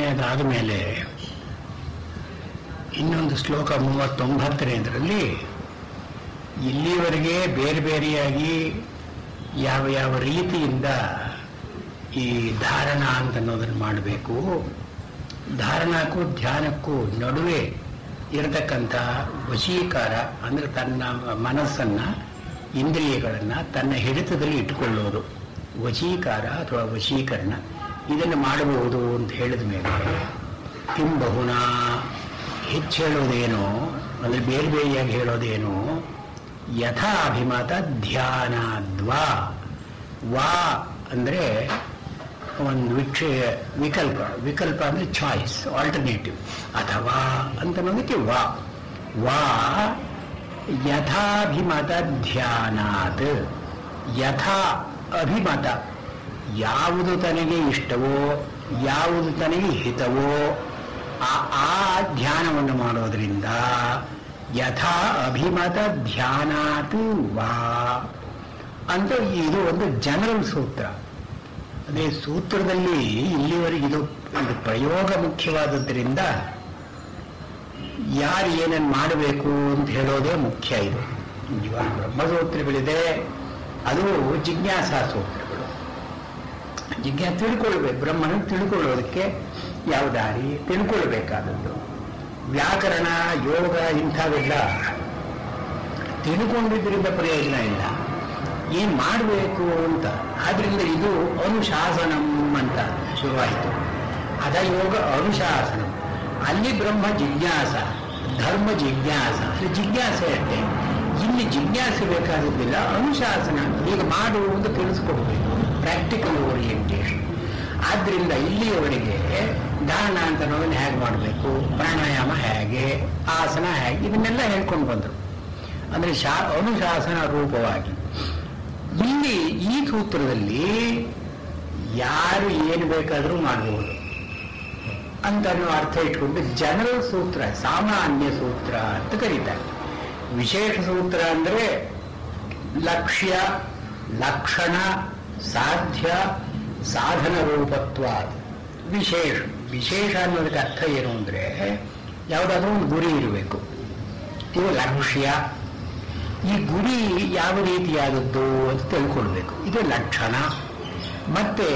ಮೊದಲನೇದಾದ ಮೇಲೆ ಇನ್ನೊಂದು ಶ್ಲೋಕ 39ನೇದರಲ್ಲಿ ಇಲ್ಲಿವರೆಗೆ ಬೇರೆ ಬೇರೆಯಾಗಿ ಯಾವ ಯಾವ ರೀತಿಯಿಂದ ಈ ಧಾರಣ ಅಂತ ಅನ್ನೋದನ್ನು ಮಾಡಬೇಕು, ಧಾರಣಕ್ಕೂ ಧ್ಯಾನಕ್ಕೂ ನಡುವೆ ಇರತಕ್ಕಂಥ ವಶೀಕಾರ ಅಂದರೆ ತನ್ನ ಮನಸ್ಸನ್ನು ಇಂದ್ರಿಯಗಳನ್ನು ತನ್ನ ಹಿಡಿತದಲ್ಲಿ ಇಟ್ಟುಕೊಳ್ಳೋದು ವಶೀಕಾರ ಅಥವಾ ವಶೀಕರಣ, ಇದನ್ನು ಮಾಡಬಹುದು ಅಂತ ಹೇಳಿದ ಮೇಲೆ ಕಿಂ ಬಹುನಾ ಹೆಚ್ಚು ಹೇಳೋದೇನು ಅಂದರೆ ಬೇರೆ ಬೇರೆಯಾಗಿ ಹೇಳೋದೇನು, ಯಥಾ ಅಭಿಮತ ಧ್ಯಾನಾದ್ವಾ, ವಾ ಅಂದರೆ ಒಂದು ವಿಕಲ್ಪ, ವಿಕಲ್ಪ ಅಂದರೆ ಚಾಯ್ಸ್, ಆಲ್ಟರ್ನೇಟಿವ್, ಅಥವಾ ಅಂತ ಅನ್ನೋದಕ್ಕೆ ವಾ ವಾ ಯಥಾಭಿಮತ ಧ್ಯಾನಾತ್, ಯಥಾ ಅಭಿಮತ ಯಾವುದು ತನಗೆ ಇಷ್ಟವೋ ಯಾವುದು ತನಗೆ ಹಿತವೋ ಆ ಧ್ಯಾನವನ್ನು ಮಾಡೋದ್ರಿಂದ ಯಥಾ ಅಭಿಮತ ಧ್ಯಾನಾತ್ ವಾ ಅಂತ ಇದು ಒಂದು ಜನರಲ್ ಸೂತ್ರ. ಅದೇ ಸೂತ್ರದಲ್ಲಿ ಇಲ್ಲಿವರೆಗೆ ಇದು ಪ್ರಯೋಗ ಮುಖ್ಯವಾದದ್ರಿಂದ ಯಾರು ಏನನ್ನು ಮಾಡಬೇಕು ಅಂತ ಹೇಳೋದೇ ಮುಖ್ಯ. ಇದು ಇವಾಗ ಬ್ರಹ್ಮಸೂತ್ರಗಳಿದೆ, ಅದು ಜಿಜ್ಞಾಸಾ ಸೂತ್ರಗಳು. ತಿಳ್ಕೊಳ್ಬೇಕು, ಬ್ರಹ್ಮನ ತಿಳ್ಕೊಳ್ಳೋದಕ್ಕೆ ಯಾವ ದಾರಿ ತಿಳ್ಕೊಳ್ಬೇಕಾದದ್ದು. ವ್ಯಾಕರಣ ಯೋಗ ಇಂಥವೆಲ್ಲ ತಿಳ್ಕೊಂಡಿದ್ದರಿಂದ ಪ್ರಯೋಜನ ಇಲ್ಲ, ಏನು ಮಾಡಬೇಕು ಅಂತ. ಆದ್ರಿಂದ ಇದು ಅನುಶಾಸನಂ ಅಂತ ಶುರುವಾಯಿತು. ಅದ ಯೋಗ ಅನುಶಾಸನ, ಅಲ್ಲಿ ಬ್ರಹ್ಮ ಜಿಜ್ಞಾಸ, ಧರ್ಮ ಜಿಜ್ಞಾಸ, ಅಲ್ಲಿ ಜಿಜ್ಞಾಸೆ ಅಷ್ಟೇ. ಇಲ್ಲಿ ಜಿಜ್ಞಾಸೆ ಬೇಕಾಗುತ್ತಿಲ್ಲ, ಅನುಶಾಸನ, ಈಗ ಮಾಡು ಅಂತ ತಿಳಿಸ್ಕೊಡ್ಬೇಕು, ಪ್ರಾಕ್ಟಿಕಲ್ ಓರಿಯೆಂಟೇಷನ್. ಆದ್ರಿಂದ ಇಲ್ಲಿಯವರೆಗೆ ಧಾರಣ ಅಂತ ಅನ್ನೋದನ್ನ ಹೇಗೆ ಮಾಡಬೇಕು, ಪ್ರಾಣಾಯಾಮ ಹೇಗೆ, ಆಸನ ಹೇಗೆ, ಇದನ್ನೆಲ್ಲ ಹೇಳ್ಕೊಂಡು ಬಂದರು. ಅಂದರೆ ಅನುಶಾಸನ ರೂಪವಾಗಿ. ಇಲ್ಲಿ ಈ ಸೂತ್ರದಲ್ಲಿ ಯಾರು ಏನು ಬೇಕಾದರೂ ಮಾಡಬಹುದು ಅಂತ ಅನ್ನೋ ಅರ್ಥ ಇಟ್ಕೊಂಡು ಜನರಲ್ ಸೂತ್ರ, ಸಾಮಾನ್ಯ ಸೂತ್ರ ಅಂತ ಕರೀತಾರೆ. ವಿಶೇಷ ಸೂತ್ರ ಅಂದರೆ ಲಕ್ಷ್ಯ, ಲಕ್ಷಣ, ಸಾಧ್ಯ, ಸಾಧನ ರೂಪತ್ವ. ವಿಶೇಷ ಅನ್ನೋದಕ್ಕೆ ಅರ್ಥ ಏನು ಅಂದರೆ ಯಾವುದಾದ್ರೂ ಒಂದು ಗುರಿ ಇರಬೇಕು, ಇದು ಲಕ್ಷ್ಯ. ಈ ಗುರಿ ಯಾವ ರೀತಿಯಾದದ್ದು ಅಂತ ತಿಳ್ಕೊಳ್ಬೇಕು, ಇದು ಲಕ್ಷಣ. ಮತ್ತೆ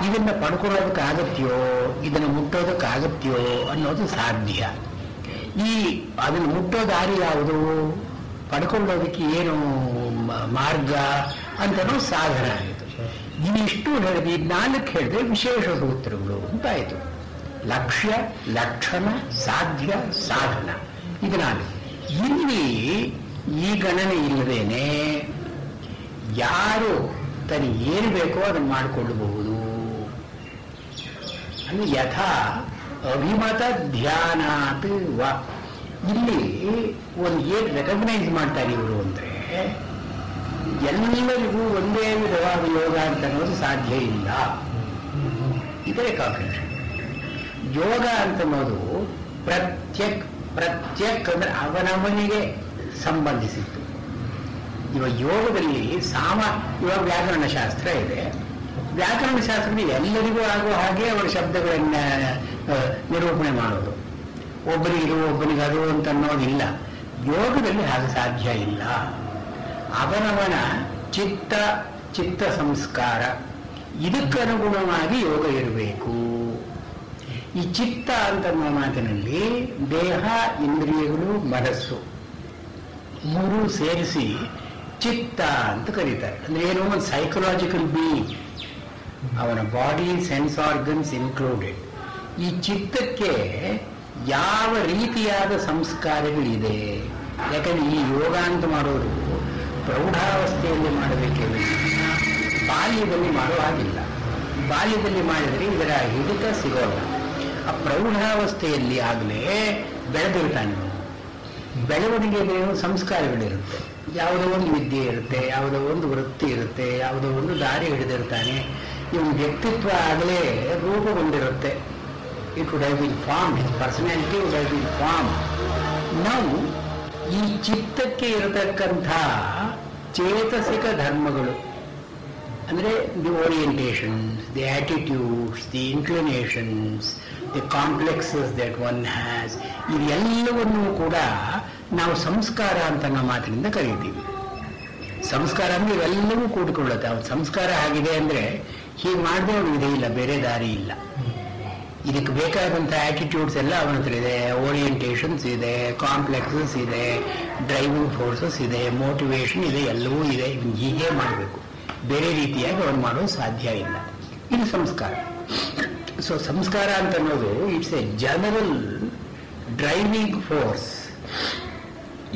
ಇದನ್ನು ಪಡ್ಕೊಳ್ಳೋದಕ್ಕಾಗತ್ತೆಯೋ, ಇದನ್ನು ಮುಟ್ಟೋದಕ್ಕಾಗತ್ತೆಯೋ ಅನ್ನೋದು ಸಾಧ್ಯ. ಅದನ್ನು ಮುಟ್ಟೋ ದಾರಿ ಯಾವುದು, ಪಡ್ಕೊಳ್ಳೋದಕ್ಕೆ ಏನು ಮಾರ್ಗ ಅಂತನೋ ಸಾಧನ ಆಯಿತು. ಇದಿಷ್ಟು ಹೇಳಿದ್ರೆ, ಈ 4 ಹೇಳಿದ್ರೆ ವಿಶೇಷ ಸೂತ್ರಗಳು ಅಂತಾಯಿತು. ಲಕ್ಷ್ಯ, ಲಕ್ಷಣ, ಸಾಧ್ಯ, ಸಾಧನ, ಇದು 4. ಇಲ್ಲಿ ಈ ಗಣನೆ ಇಲ್ಲದೇನೆ ಯಾರು ತನಗೆ ಏನು ಬೇಕೋ ಅದನ್ನು ಮಾಡಿಕೊಳ್ಳಬಹುದು. ಅಂದ್ರೆ ಯಥಾ ಅಭಿಮತ ಧ್ಯಾನಾತ್ ವ. ಇಲ್ಲಿ ಒಂದು ಏನು ರೆಕಗ್ನೈಸ್ ಮಾಡ್ತಾರೆ ಇವರು ಅಂದರೆ, ಎಲ್ಲರಿಗೂ ಒಂದೇ ವಿಧವಾದ ಯೋಗ ಅಂತ ಅನ್ನೋದು ಸಾಧ್ಯ ಇಲ್ಲ. ಇದೇ ಕಾಂಕ್ರೀಷನ್. ಯೋಗ ಅಂತನ್ನೋದು ಪ್ರತ್ಯಕ್ ಅಂದ್ರೆ ಅವನವನಿಗೆ ಸಂಬಂಧಿಸಿತ್ತು. ಇವಾಗ ಯೋಗದಲ್ಲಿ ಇವಾಗ ವ್ಯಾಕರಣ ಶಾಸ್ತ್ರ ಇದೆ. ವ್ಯಾಕರಣ ಶಾಸ್ತ್ರದಲ್ಲಿ ಎಲ್ಲರಿಗೂ ಆಗುವ ಹಾಗೆ ಅವರ ಶಬ್ದಗಳನ್ನ ನಿರೂಪಣೆ ಮಾಡೋದು, ಒಬ್ಬರಿಗಿದು ಒಬ್ಬನಿಗದು ಅಂತ ಅನ್ನೋದಿಲ್ಲ. ಯೋಗದಲ್ಲಿ ಹಾಗೆ ಸಾಧ್ಯ ಇಲ್ಲ. ಅವನವನ ಚಿತ್ತ ಸಂಸ್ಕಾರ ಇದಕ್ಕನುಗುಣವಾಗಿ ಯೋಗ ಇರಬೇಕು. ಈ ಚಿತ್ತ ಅಂತನ್ನುವ ಮಾತಿನಲ್ಲಿ ದೇಹ, ಇಂದ್ರಿಯಗಳು, ಮನಸ್ಸು 3 ಸೇರಿಸಿ ಚಿತ್ತ ಅಂತ ಕರೀತಾರೆ. ಅಂದ್ರೆ ಏನು, ಒಂದು ಸೈಕಲಾಜಿಕಲ್ ಬೀಯಿಂಗ್, ಅವನ ಬಾಡಿ, ಸೆನ್ಸ್ ಆರ್ಗನ್ಸ್ ಇನ್ಕ್ಲೂಡೆಡ್. ಈ ಚಿತ್ತಕ್ಕೆ ಯಾವ ರೀತಿಯಾದ ಸಂಸ್ಕಾರಗಳಿದೆ. ಯಾಕಂದ್ರೆ ಈ ಯೋಗ ಅಂತ ಮಾಡೋದು ಪ್ರೌಢಾವಸ್ಥೆಯಲ್ಲಿ ಮಾಡಬೇಕೇ ವಿನ ಬಾಲ್ಯದಲ್ಲಿ ಮಾಡೋ ಹಾಗಿಲ್ಲ. ಬಾಲ್ಯದಲ್ಲಿ ಮಾಡಿದರೆ ಇದರ ಹಿಡಿತ ಸಿಗೋಲ್ಲ. ಆ ಪ್ರೌಢಾವಸ್ಥೆಯಲ್ಲಿ ಆಗಲೇ ಬೆಳೆದಿರ್ತಾನೆ. ಬೆಳವಣಿಗೆ ಸಂಸ್ಕಾರಗಳಿರುತ್ತೆ, ಯಾವುದೋ ಒಂದು ವಿದ್ಯೆ ಇರುತ್ತೆ, ಯಾವುದೋ ಒಂದು ವೃತ್ತಿ ಇರುತ್ತೆ, ಯಾವುದೋ ಒಂದು ದಾರಿ ಹಿಡಿದಿರ್ತಾನೆ. ಇವನ ವ್ಯಕ್ತಿತ್ವ ಆಗಲೇ ರೂಪುಗೊಂಡಿರುತ್ತೆ. It would have been form, his personality would have been form. ನಾವು ಈ ಚಿತ್ತಕ್ಕೆ ಇರತಕ್ಕಂಥ ಚೇತಸಿಕ ಧರ್ಮಗಳು ಅಂದರೆ the orientations, the attitudes, the inclinations, the complexes that one has, ಇದೆಲ್ಲವನ್ನೂ ಕೂಡ ನಾವು ಸಂಸ್ಕಾರ ಅಂತ ನಾವು ಮಾತಿನಿಂದ ಕರೀತೀವಿ. ಸಂಸ್ಕಾರ ಅಂದರೆ ಇವೆಲ್ಲವೂ ಕೂಡಿಕೊಳ್ಳುತ್ತೆ. ಅವನ ಸಂಸ್ಕಾರ ಆಗಿದೆ ಅಂದರೆ ಹೀಗೆ ಮಾಡದೆ ಅವನು ಇದೇ ಇಲ್ಲ, ಬೇರೆ ದಾರಿ ಇಲ್ಲ. ಇದಕ್ಕೆ ಬೇಕಾದಂಥ ಆಟಿಟ್ಯೂಡ್ಸ್ ಎಲ್ಲ ಅವನ ಹತ್ರ ಇದೆ, ಓರಿಯೆಂಟೇಷನ್ಸ್ ಇದೆ, ಕಾಂಪ್ಲೆಕ್ಸಸ್ ಇದೆ, ಡ್ರೈವಿಂಗ್ ಫೋರ್ಸಸ್ ಇದೆ, ಮೋಟಿವೇಶನ್ ಇದೆ, ಎಲ್ಲವೂ ಇದೆ. ಇವನು ಹೀಗೆ ಮಾಡಬೇಕು, ಬೇರೆ ರೀತಿಯಾಗಿ ಅವನು ಮಾಡೋದು ಸಾಧ್ಯ ಇಲ್ಲ. ಇದು ಸಂಸ್ಕಾರ. ಸೊ ಸಂಸ್ಕಾರ ಅಂತ ಅನ್ನೋದು it's A general driving force.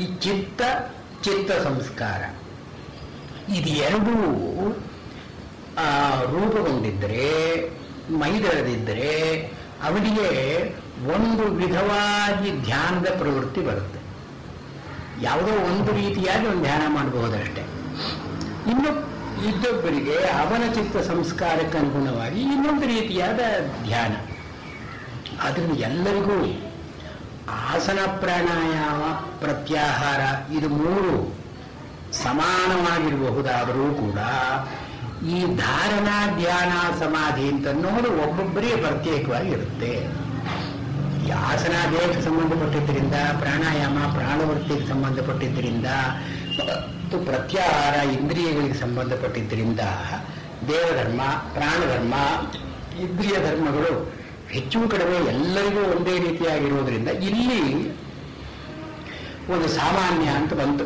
ಈ ಚಿತ್ತ ಸಂಸ್ಕಾರ ಇದು ಎರಡೂ ರೂಪುಗೊಂಡಿದ್ದರೆ, ಮೈದಳೆದಿದ್ದರೆ ಅವನಿಗೆ ಒಂದು ವಿಧವಾಗಿ ಧ್ಯಾನದ ಪ್ರವೃತ್ತಿ ಬರುತ್ತೆ. ಯಾವುದೋ ಒಂದು ರೀತಿಯಾಗಿ ಒಂದು ಧ್ಯಾನ ಮಾಡಬಹುದಷ್ಟೇ. ಇದ್ದೊಬ್ಬರಿಗೆ ಅವನ ಚಿತ್ತ ಸಂಸ್ಕಾರಕ್ಕೆ ಅನುಗುಣವಾಗಿ ಇನ್ನೊಂದು ರೀತಿಯಾದ ಧ್ಯಾನ. ಅದರಿಂದ ಎಲ್ಲರಿಗೂ ಆಸನ, ಪ್ರಾಣಾಯಾಮ, ಪ್ರತ್ಯಾಹಾರ ಇದು ಮೂರು ಸಮಾನವಾಗಿರಬಹುದಾದರೂ ಕೂಡ ಈ ಧಾರಣಾ, ಧ್ಯಾನ, ಸಮಾಧಿ ಅಂತ ಅನ್ನೋದು ಒಬ್ಬೊಬ್ಬರಿಗೆ ಪ್ರತ್ಯೇಕವಾಗಿರುತ್ತೆ. ಈ ಆಸನ ದೇಹಕ್ಕೆ ಸಂಬಂಧಪಟ್ಟಿದ್ದರಿಂದ, ಪ್ರಾಣಾಯಾಮ ಪ್ರಾಣವೃತ್ತಿಗೆ ಸಂಬಂಧಪಟ್ಟಿದ್ದರಿಂದ, ಮತ್ತು ಪ್ರತ್ಯಾಹಾರ ಇಂದ್ರಿಯಗಳಿಗೆ ಸಂಬಂಧಪಟ್ಟಿದ್ದರಿಂದ ದೇವಧರ್ಮ, ಪ್ರಾಣಧರ್ಮ, ಇಂದ್ರಿಯ ಧರ್ಮಗಳು ಹೆಚ್ಚು ಕಡಿಮೆ ಎಲ್ಲರಿಗೂ ಒಂದೇ ರೀತಿಯಾಗಿರೋದ್ರಿಂದ ಇಲ್ಲಿ ಒಂದು ಸಾಮಾನ್ಯ ಅಂತ ಬಂತು.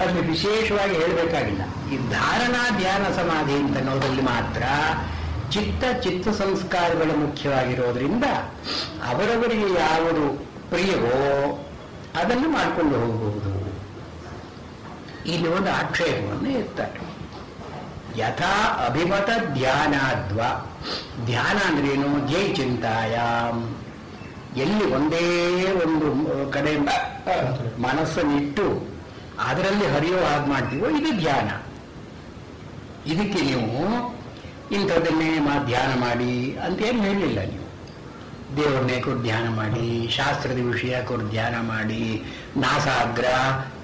ಅದನ್ನು ವಿಶೇಷವಾಗಿ ಹೇಳಬೇಕಾಗಿಲ್ಲ. ಈ ಧಾರಣಾ, ಧ್ಯಾನ, ಸಮಾಧಿ ಅಂತ ಅನ್ನೋದ್ರಲ್ಲಿ ಮಾತ್ರ ಚಿತ್ತ ಸಂಸ್ಕಾರಗಳು ಮುಖ್ಯವಾಗಿರೋದ್ರಿಂದ ಅವರವರಿಗೆ ಯಾವುದು ಪ್ರಿಯವೋ ಅದನ್ನು ಮಾಡಿಕೊಂಡು ಹೋಗಬಹುದು. ಇಲ್ಲಿ ಒಂದು ಆಕ್ಷೇಪವನ್ನು ಇರ್ತಾರೆ. ಯಥಾ ಅಭಿಮತ ಧ್ಯಾನಾದ್ವ, ಧ್ಯಾನ ಅಂದ್ರೇನು? ಜೈ ಚಿಂತಾಯಾಮ್, ಎಲ್ಲಿ ಒಂದೇ ಒಂದು ಕಡೆ ಮನಸ್ಸನ್ನಿಟ್ಟು ಅದರಲ್ಲಿ ಹರಿಯೋ ಹಾಗೆ ಮಾಡ್ತೀವೋ ಇದು ಧ್ಯಾನ. ಇದಕ್ಕೆ ನೀವು ಇಂಥದ್ದನ್ನೇ ಧ್ಯಾನ ಮಾಡಿ ಅಂತೇನು ಹೇಳಲಿಲ್ಲ. ನೀವು ದೇವರನ್ನೇ ಕೊಟ್ಟು ಧ್ಯಾನ ಮಾಡಿ, ಶಾಸ್ತ್ರದ ವಿಷಯ ಕೊಟ್ಟು ಧ್ಯಾನ ಮಾಡಿ, ನಾಸಾಗ್ರ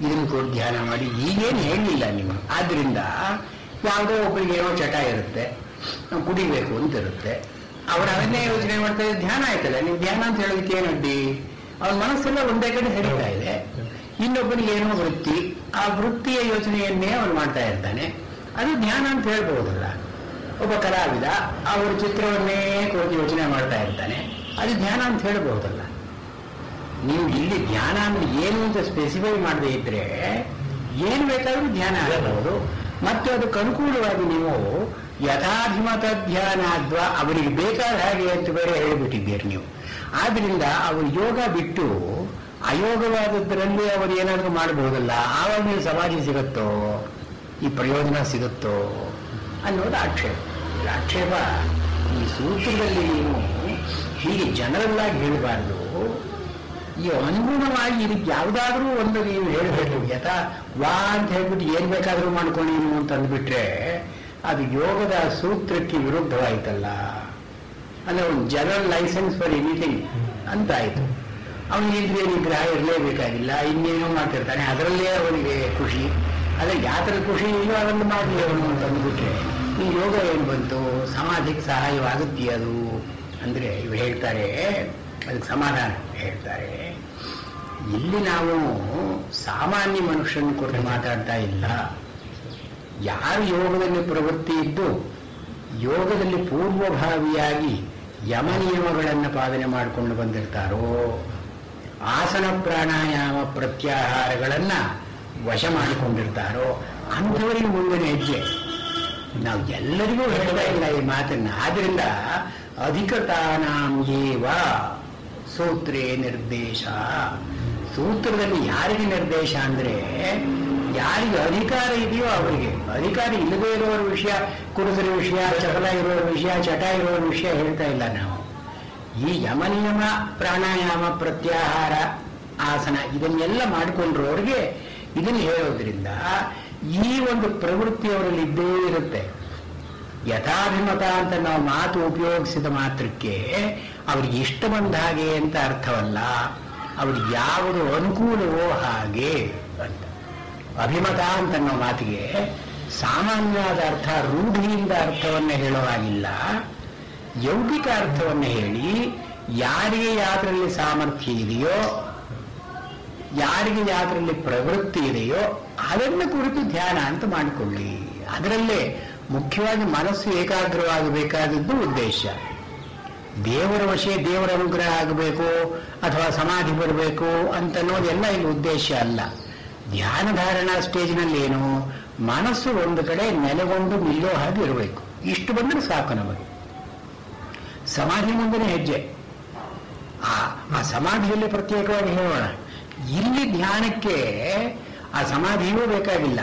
ಇದನ್ನು ಕೊಟ್ಟು ಧ್ಯಾನ ಮಾಡಿ, ಈಗೇನು ಹೇಳಲಿಲ್ಲ ನೀವು. ಆದ್ದರಿಂದ ಯಾವುದೋ ಒಬ್ಬರಿಗೆ ಏನೋ ಚಟ ಇರುತ್ತೆ, ನಾವು ಕುಡಿಬೇಕು ಅಂತ ಇರುತ್ತೆ, ಅವರು ಅದನ್ನೇ ಯೋಚನೆ ಮಾಡ್ತಾ ಇದ್ದಾರೆ, ಧ್ಯಾನ ಆಯ್ತಲ್ಲ. ನೀವು ಧ್ಯಾನ ಅಂತ ಹೇಳೋದಕ್ಕೆ ಏನು ಅಡ್ಡಿ? ಅವನ ಮನಸ್ಸೆಲ್ಲ ಒಂದೇ ಕಡೆ ಹರಿತಾ ಇದೆ. ಇನ್ನೊಬ್ಬನಿಗೆ ಏನೋ ವೃತ್ತಿ, ಆ ವೃತ್ತಿಯ ಯೋಚನೆಯನ್ನೇ ಅವನು ಮಾಡ್ತಾ ಇರ್ತಾನೆ, ಅದು ಧ್ಯಾನ ಅಂತ ಹೇಳ್ಬಹುದಲ್ಲ. ಒಬ್ಬ ಕಲಾವಿದ ಅವರ ಚಿತ್ರವನ್ನೇ ಕುರಿತು ಯೋಚನೆ ಮಾಡ್ತಾ ಇರ್ತಾನೆ, ಅದು ಧ್ಯಾನ ಅಂತ ಹೇಳ್ಬಹುದಲ್ಲ. ನೀವು ಇಲ್ಲಿ ಧ್ಯಾನ ಅಂದ್ರೆ ಏನು ಅಂತ ಸ್ಪೆಸಿಫೈ ಮಾಡದೇ ಇದ್ರೆ ಏನು ಬೇಕಾದ್ರೂ ಧ್ಯಾನ ಆಗಬಹುದು. ಮತ್ತು ಅದಕ್ಕೆ ಅನುಕೂಲವಾಗಿ ನೀವು ಯಥಾಧಿಮತ ಧ್ಯಾನ ಅಥವಾ ಅವರಿಗೆ ಬೇಕಾದ ಹಾಗೆ ಅಂತ ಬೇರೆ ಹೇಳಿಬಿಟ್ಟಿದ್ದೀರಿ ನೀವು. ಆದ್ರಿಂದ ಅವರು ಯೋಗ ಬಿಟ್ಟು ಅಯೋಗವಾದದ್ದರಲ್ಲಿ ಅವರು ಏನಾದರೂ ಮಾಡಬಹುದಲ್ಲ. ಆವಾಗ ನೀವು ಸಮಾಧಿ ಸಿಗುತ್ತೋ, ಈ ಪ್ರಯೋಜನ ಸಿಗುತ್ತೋ ಅನ್ನೋದು ಆಕ್ಷೇಪ. ಆಕ್ಷೇಪ ಈ ಸೂತ್ರದಲ್ಲಿ ನೀವು ಹೀಗೆ ಜನರಲ್ ಆಗಿ ಹೇಳಬಾರ್ದು. ಈ ಅನುಗುಣವಾಗಿ ಇದಕ್ಕೆ ಯಾವುದಾದ್ರೂ ಒಂದು ನೀವು ಹೇಳಬೇಕು. ಯಥಾ ವಾ ಅಂತ ಹೇಳ್ಬಿಟ್ಟು ಏನ್ ಬೇಕಾದ್ರೂ ಮಾಡ್ಕೊಂಡು ನೀವು ಅಂತ ಅಂದ್ಬಿಟ್ರೆ ಅದು ಯೋಗದ ಸೂತ್ರಕ್ಕೆ ವಿರುದ್ಧವಾಯ್ತಲ್ಲ. ಅಂದ್ರೆ ಒಂದು ಜನರಲ್ ಲೈಸೆನ್ಸ್ ಫಾರ್ ಎನಿಥಿಂಗ್ ಅಂತ ಆಯ್ತು. ಅವನಿಗೆ ಇಂದ್ರಿಯ ನಿಗ್ರಹ ಇರಲೇಬೇಕಾಗಿಲ್ಲ, ಇನ್ನೇನೋ ಮಾಡ್ತಿರ್ತಾನೆ, ಅದರಲ್ಲೇ ಅವನಿಗೆ ಖುಷಿ. ಅದೇ ಯಾತ್ರ ಖುಷಿ ಇಲ್ಲೋ ಅದನ್ನು ಮಾಡಲಿ ಅವನು ಅಂತ ಅಂದ್ಬಿಟ್ರೆ ಈ ಯೋಗ ಏನು ಬಂತು? ಸಮಾಧಿಗೆ ಸಹಾಯವಾಗುತ್ತೆ ಅದು ಅಂದ್ರೆ ಇವ್ರು ಹೇಳ್ತಾರೆ. ಅದಕ್ಕೆ ಸಮಾಧಾನ ಹೇಳ್ತಾರೆ. ಇಲ್ಲಿ ನಾವು ಸಾಮಾನ್ಯ ಮನುಷ್ಯನ ಕುರಿತು ಮಾತಾಡ್ತಾ ಇಲ್ಲ. ಯಾರು ಯೋಗದಲ್ಲಿ ಪ್ರವೃತ್ತಿ ಇದ್ದು ಯೋಗದಲ್ಲಿ ಪೂರ್ವಭಾವಿಯಾಗಿ ಯಮ ನಿಯಮಗಳನ್ನು ಪಾಲನೆ ಮಾಡಿಕೊಂಡು ಬಂದಿರ್ತಾರೋ, ಆಸನ ಪ್ರಾಣಾಯಾಮ ಪ್ರತ್ಯಾಹಾರಗಳನ್ನ ವಶ ಮಾಡಿಕೊಂಡಿರ್ತಾರೋ ಅಂಥವರಿಗೆ ಮುಂದಿನ ಹೆಜ್ಜೆ. ನಾವು ಎಲ್ಲರಿಗೂ ಹೇಳ್ತಾ ಇಲ್ಲ ಈ ಮಾತನ್ನ. ಆದ್ರಿಂದ ಅಧಿಕತಾನಾಂ ಏವ ಸೂತ್ರೇ ನಿರ್ದೇಶ. ಸೂತ್ರದಲ್ಲಿ ಯಾರಿಗೆ ನಿರ್ದೇಶ ಅಂದ್ರೆ ಯಾರಿಗೆ ಅಧಿಕಾರ ಇದೆಯೋ ಅವರಿಗೆ. ಅಧಿಕಾರ ಇಲ್ಲದೇ ಇರೋರ ವಿಷಯ, ಕುರುಸರ ವಿಷಯ, ಚಪಲ ಇರೋರ ವಿಷಯ, ಚಟ ಇರೋರ ವಿಷಯ ಹೇಳ್ತಾ ಇಲ್ಲ ನಾವು. ಈ ಯಮನಿಯಮ, ಪ್ರಾಣಾಯಾಮ, ಪ್ರತ್ಯಾಹಾರ, ಆಸನ ಇದನ್ನೆಲ್ಲ ಮಾಡಿಕೊಂಡ್ರವ್ರಿಗೆ ಇದನ್ನು ಹೇಳೋದ್ರಿಂದ ಈ ಒಂದು ಪ್ರವೃತ್ತಿ ಅವರಲ್ಲಿ ಇದ್ದೇ ಇರುತ್ತೆ. ಯಥಾಭಿಮತ ಅಂತ ನಾವು ಮಾತು ಉಪಯೋಗಿಸಿದ ಮಾತ್ರಕ್ಕೆ ಅವ್ರಿಗೆ ಇಷ್ಟ ಬಂದ ಹಾಗೆ ಅಂತ ಅರ್ಥವಲ್ಲ. ಅವ್ರಿಗೆ ಯಾವುದು ಅನುಕೂಲವೋ ಹಾಗೆ ಅಂತ. ಅಭಿಮತ ಅಂತ ಅನ್ನೋ ಮಾತಿಗೆ ಸಾಮಾನ್ಯವಾದ ಅರ್ಥ ರೂಢಿಯಿಂದ ಅರ್ಥವನ್ನು ಹೇಳುವಾಗಿಲ್ಲ, ಯೌಗಿಕ ಅರ್ಥವನ್ನು ಹೇಳಿ ಯಾರಿಗೆ ಯಾವ್ದ್ರಲ್ಲಿ ಸಾಮರ್ಥ್ಯ ಇದೆಯೋ, ಯಾರಿಗೆ ಯಾವ್ದ್ರಲ್ಲಿ ಪ್ರವೃತ್ತಿ ಇದೆಯೋ ಅದನ್ನು ಕುರಿತು ಧ್ಯಾನ ಅಂತ ಮಾಡಿಕೊಳ್ಳಿ. ಅದರಲ್ಲೇ ಮುಖ್ಯವಾಗಿ ಮನಸ್ಸು ಏಕಾಗ್ರವಾಗಬೇಕಾದದ್ದು ಉದ್ದೇಶ. ದೇವರ ವಶೆ, ದೇವರ ಅನುಗ್ರಹ ಆಗಬೇಕು ಅಥವಾ ಸಮಾಧಿ ಬರಬೇಕು ಅಂತನ್ನೋದೆಲ್ಲ ಇಲ್ಲಿ ಉದ್ದೇಶ ಅಲ್ಲ. ಧ್ಯಾನ ಧಾರಣಾ ಸ್ಟೇಜ್ನಲ್ಲಿ ಏನು, ಮನಸ್ಸು ಒಂದು ಕಡೆ ನೆಲೆಗೊಂಡು ನಿಲ್ಲೋ ಹಾಗೆ ಇರಬೇಕು. ಇಷ್ಟು ಬಂದರೆ ಸಾಕು ನಮಗೆ. ಸಮಾಧಿ ಮುಂದಿನ ಹೆಜ್ಜೆ. ಆ ಸಮಾಧಿಯಲ್ಲಿ ಪ್ರತ್ಯೇಕವಾಗಿ ಹೇಳೋಣ. ಇಲ್ಲಿ ಧ್ಯಾನಕ್ಕೆ ಆ ಸಮಾಧಿಯೂ ಬೇಕಾಗಿಲ್ಲ,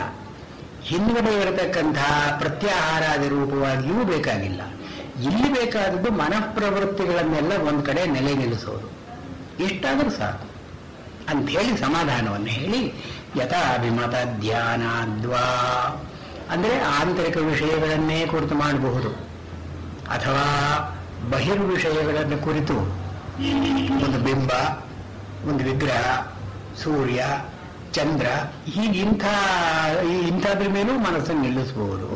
ಹಿಂದುಗಡೆ ಇರತಕ್ಕಂತಹ ಪ್ರತ್ಯಾಹಾರಾದಿ ರೂಪವಾಗಿಯೂ ಬೇಕಾಗಿಲ್ಲ. ಇಲ್ಲಿ ಬೇಕಾದದ್ದು ಮನಃಪ್ರವೃತ್ತಿಗಳನ್ನೆಲ್ಲ ಒಂದು ಕಡೆ ನೆಲೆ ನಿಲ್ಲಿಸೋದು. ಇಷ್ಟಾದರೂ ಸಾಕು ಅಂತ ಹೇಳಿ ಸಮಾಧಾನವನ್ನು ಹೇಳಿ, ಯಥಾಭಿಮತ ಧ್ಯಾನಾದ್ವಾ ಅಂದರೆ ಆಂತರಿಕ ವಿಷಯಗಳನ್ನೇ ಕುರಿತು ಮಾಡಬಹುದು, ಅಥವಾ ಬಹಿರ್ವಿಷಯಗಳನ್ನು ಕುರಿತು ಒಂದು ಬಿಂಬ, ಒಂದು ವಿಗ್ರಹ, ಸೂರ್ಯ, ಚಂದ್ರ, ಇಂಥದ್ರ ಮೇಲೂ ಮನಸ್ಸನ್ನು ನಿಲ್ಲಿಸಬಹುದು.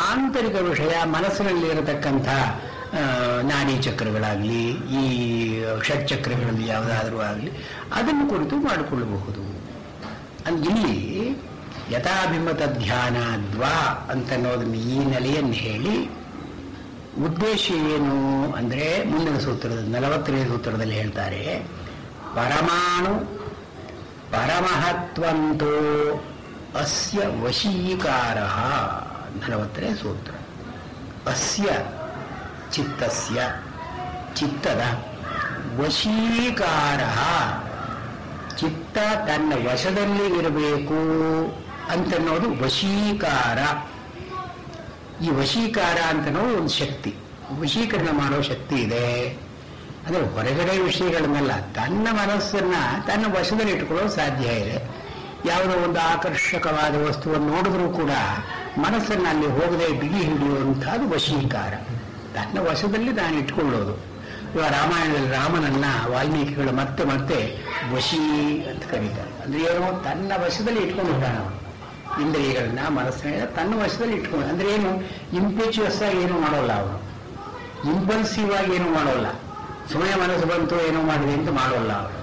ಆಂತರಿಕ ವಿಷಯ, ಮನಸ್ಸಿನಲ್ಲಿ ಇರತಕ್ಕಂಥ ನಾಡಿ ಚಕ್ರಗಳಾಗಲಿ, ಈ ಷಟ್ಚಕ್ರಗಳಲ್ಲಿ ಯಾವುದಾದ್ರೂ ಆಗಲಿ, ಅದನ್ನು ಕುರಿತು ಮಾಡಿಕೊಳ್ಳಬಹುದು. ಇಲ್ಲಿ ಯಥಾಭಿಮತ ಧ್ಯಾನ ದ್ವಾ ಅಂತನ್ನೋದನ್ನು ಈ ನೆಲೆಯನ್ನು ಹೇಳಿ, ಉದ್ದೇಶ ಏನು ಅಂದರೆ ಮುಂದಿನ ಸೂತ್ರದ 40ನೇ ಸೂತ್ರದಲ್ಲಿ ಹೇಳ್ತಾರೆ, ಪರಮಾಣು ಪರಮಹತ್ವಂತೋ ಅಸ್ಯ ವಶೀಕಾರ. 40ನೇ ಸೂತ್ರ. ಅಸ್ಯ ಚಿತ್ತಸ್ಯ, ಚಿತ್ತದ ವಶೀಕಾರ, ಚಿತ್ತ ತನ್ನ ವಶದಲ್ಲಿ ಇರಬೇಕು ಅಂತನ್ನೋದು ವಶೀಕಾರ. ಈ ವಶೀಕಾರ ಅಂತನೋದು ಒಂದು ಶಕ್ತಿ, ವಶೀಕರಣ ಮಾಡೋ ಶಕ್ತಿ ಇದೆ. ಅಂದರೆ ಹೊರಗಡೆ ವಿಷಯಗಳನ್ನೆಲ್ಲ ತನ್ನ ಮನಸ್ಸನ್ನ ತನ್ನ ವಶದಲ್ಲಿ ಇಟ್ಕೊಳ್ಳೋ ಸಾಧ್ಯ ಇದೆ. ಯಾವುದೋ ಒಂದು ಆಕರ್ಷಕವಾದ ವಸ್ತುವನ್ನು ನೋಡಿದ್ರೂ ಕೂಡ ಮನಸ್ಸನ್ನು ಅಲ್ಲಿ ಹೋಗದೆ ಬಿಗಿ ಹಿಡಿಯುವಂಥದ್ದು ವಶೀಕಾರ. ತನ್ನ ವಶದಲ್ಲಿ ತಾನು ಇಟ್ಕೊಳ್ಳೋದು. ಇವಾಗ ರಾಮಾಯಣದಲ್ಲಿ ರಾಮನನ್ನ ವಾಲ್ಮೀಕಿಗಳು ಮತ್ತೆ ಮತ್ತೆ ವಶಿ ಅಂತ ಕರೀತಾರೆ. ಅಂದ್ರೆ ಏನೋ ತನ್ನ ವಶದಲ್ಲಿ ಇಟ್ಕೊಂಡಿದ್ದಾನೆ ಅವನು. ಇಂದ್ರಿಯಗಳನ್ನ, ಮನಸ್ಸನ್ನ ತನ್ನ ವಶದಲ್ಲಿ ಇಟ್ಕೊಂಡು, ಅಂದ್ರೆ ಏನು, ಇಂಪೇಚುಯಸ್ ಆಗಿ ಏನು ಮಾಡೋಲ್ಲ ಅವನು, ಇಂಪಲ್ಸಿವ್ ಆಗಿ ಏನು ಮಾಡೋಲ್ಲ, ಸುಮ್ಮನೆ ಮನಸ್ಸು ಬಂತು ಏನೋ ಮಾಡಿದೆ ಅಂತ ಮಾಡೋಲ್ಲ ಅವನು.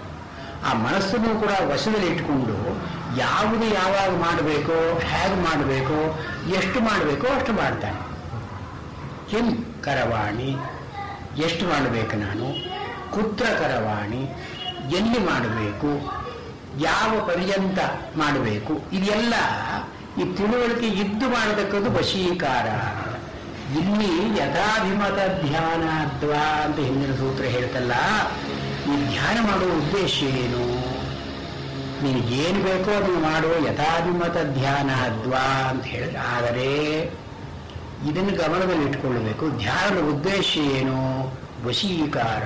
ಆ ಮನಸ್ಸನ್ನು ಕೂಡ ವಶದಲ್ಲಿ ಇಟ್ಕೊಂಡು ಯಾವುದು ಯಾವಾಗ ಮಾಡಬೇಕೋ, ಹೇಗೆ ಮಾಡಬೇಕೋ, ಎಷ್ಟು ಮಾಡಬೇಕೋ ಅಷ್ಟು ಮಾಡ್ತಾನೆ. ಕಿಂ ಕರವಾಣಿ, ಎಷ್ಟು ಮಾಡಬೇಕು ನಾನು, ಕುತ್ರ ಕರವಾಣಿ, ಎಲ್ಲಿ ಮಾಡಬೇಕು, ಯಾವ ಪರ್ಯಂತ ಮಾಡಬೇಕು, ಇದೆಲ್ಲ ಈ ತಿಳುವಳಿಕೆ ಇದ್ದು ಮಾಡತಕ್ಕದ್ದು ವಶೀಕಾರ. ಇಲ್ಲಿ ಯಥಾಭಿಮತ ಧ್ಯಾನ ದ್ವಾ ಅಂತ ಹಿಂದಿನ ಸೂತ್ರ ಹೇಳ್ತಲ್ಲ, ಈ ಧ್ಯಾನ ಮಾಡುವ ಉದ್ದೇಶ ಏನು, ನಿನಗೇನು ಬೇಕೋ ಅದನ್ನು ಮಾಡುವ ಯಥಾಭಿಮತ ಧ್ಯಾನ ದ್ವಾ ಅಂತ ಹೇಳಿದ್ರೆ. ಆದರೆ ಇದನ್ನು ಗಮನದಲ್ಲಿ ಇಟ್ಕೊಳ್ಬೇಕು. ಧ್ಯಾನದ ಉದ್ದೇಶ ಏನು, ವಶೀಕಾರ,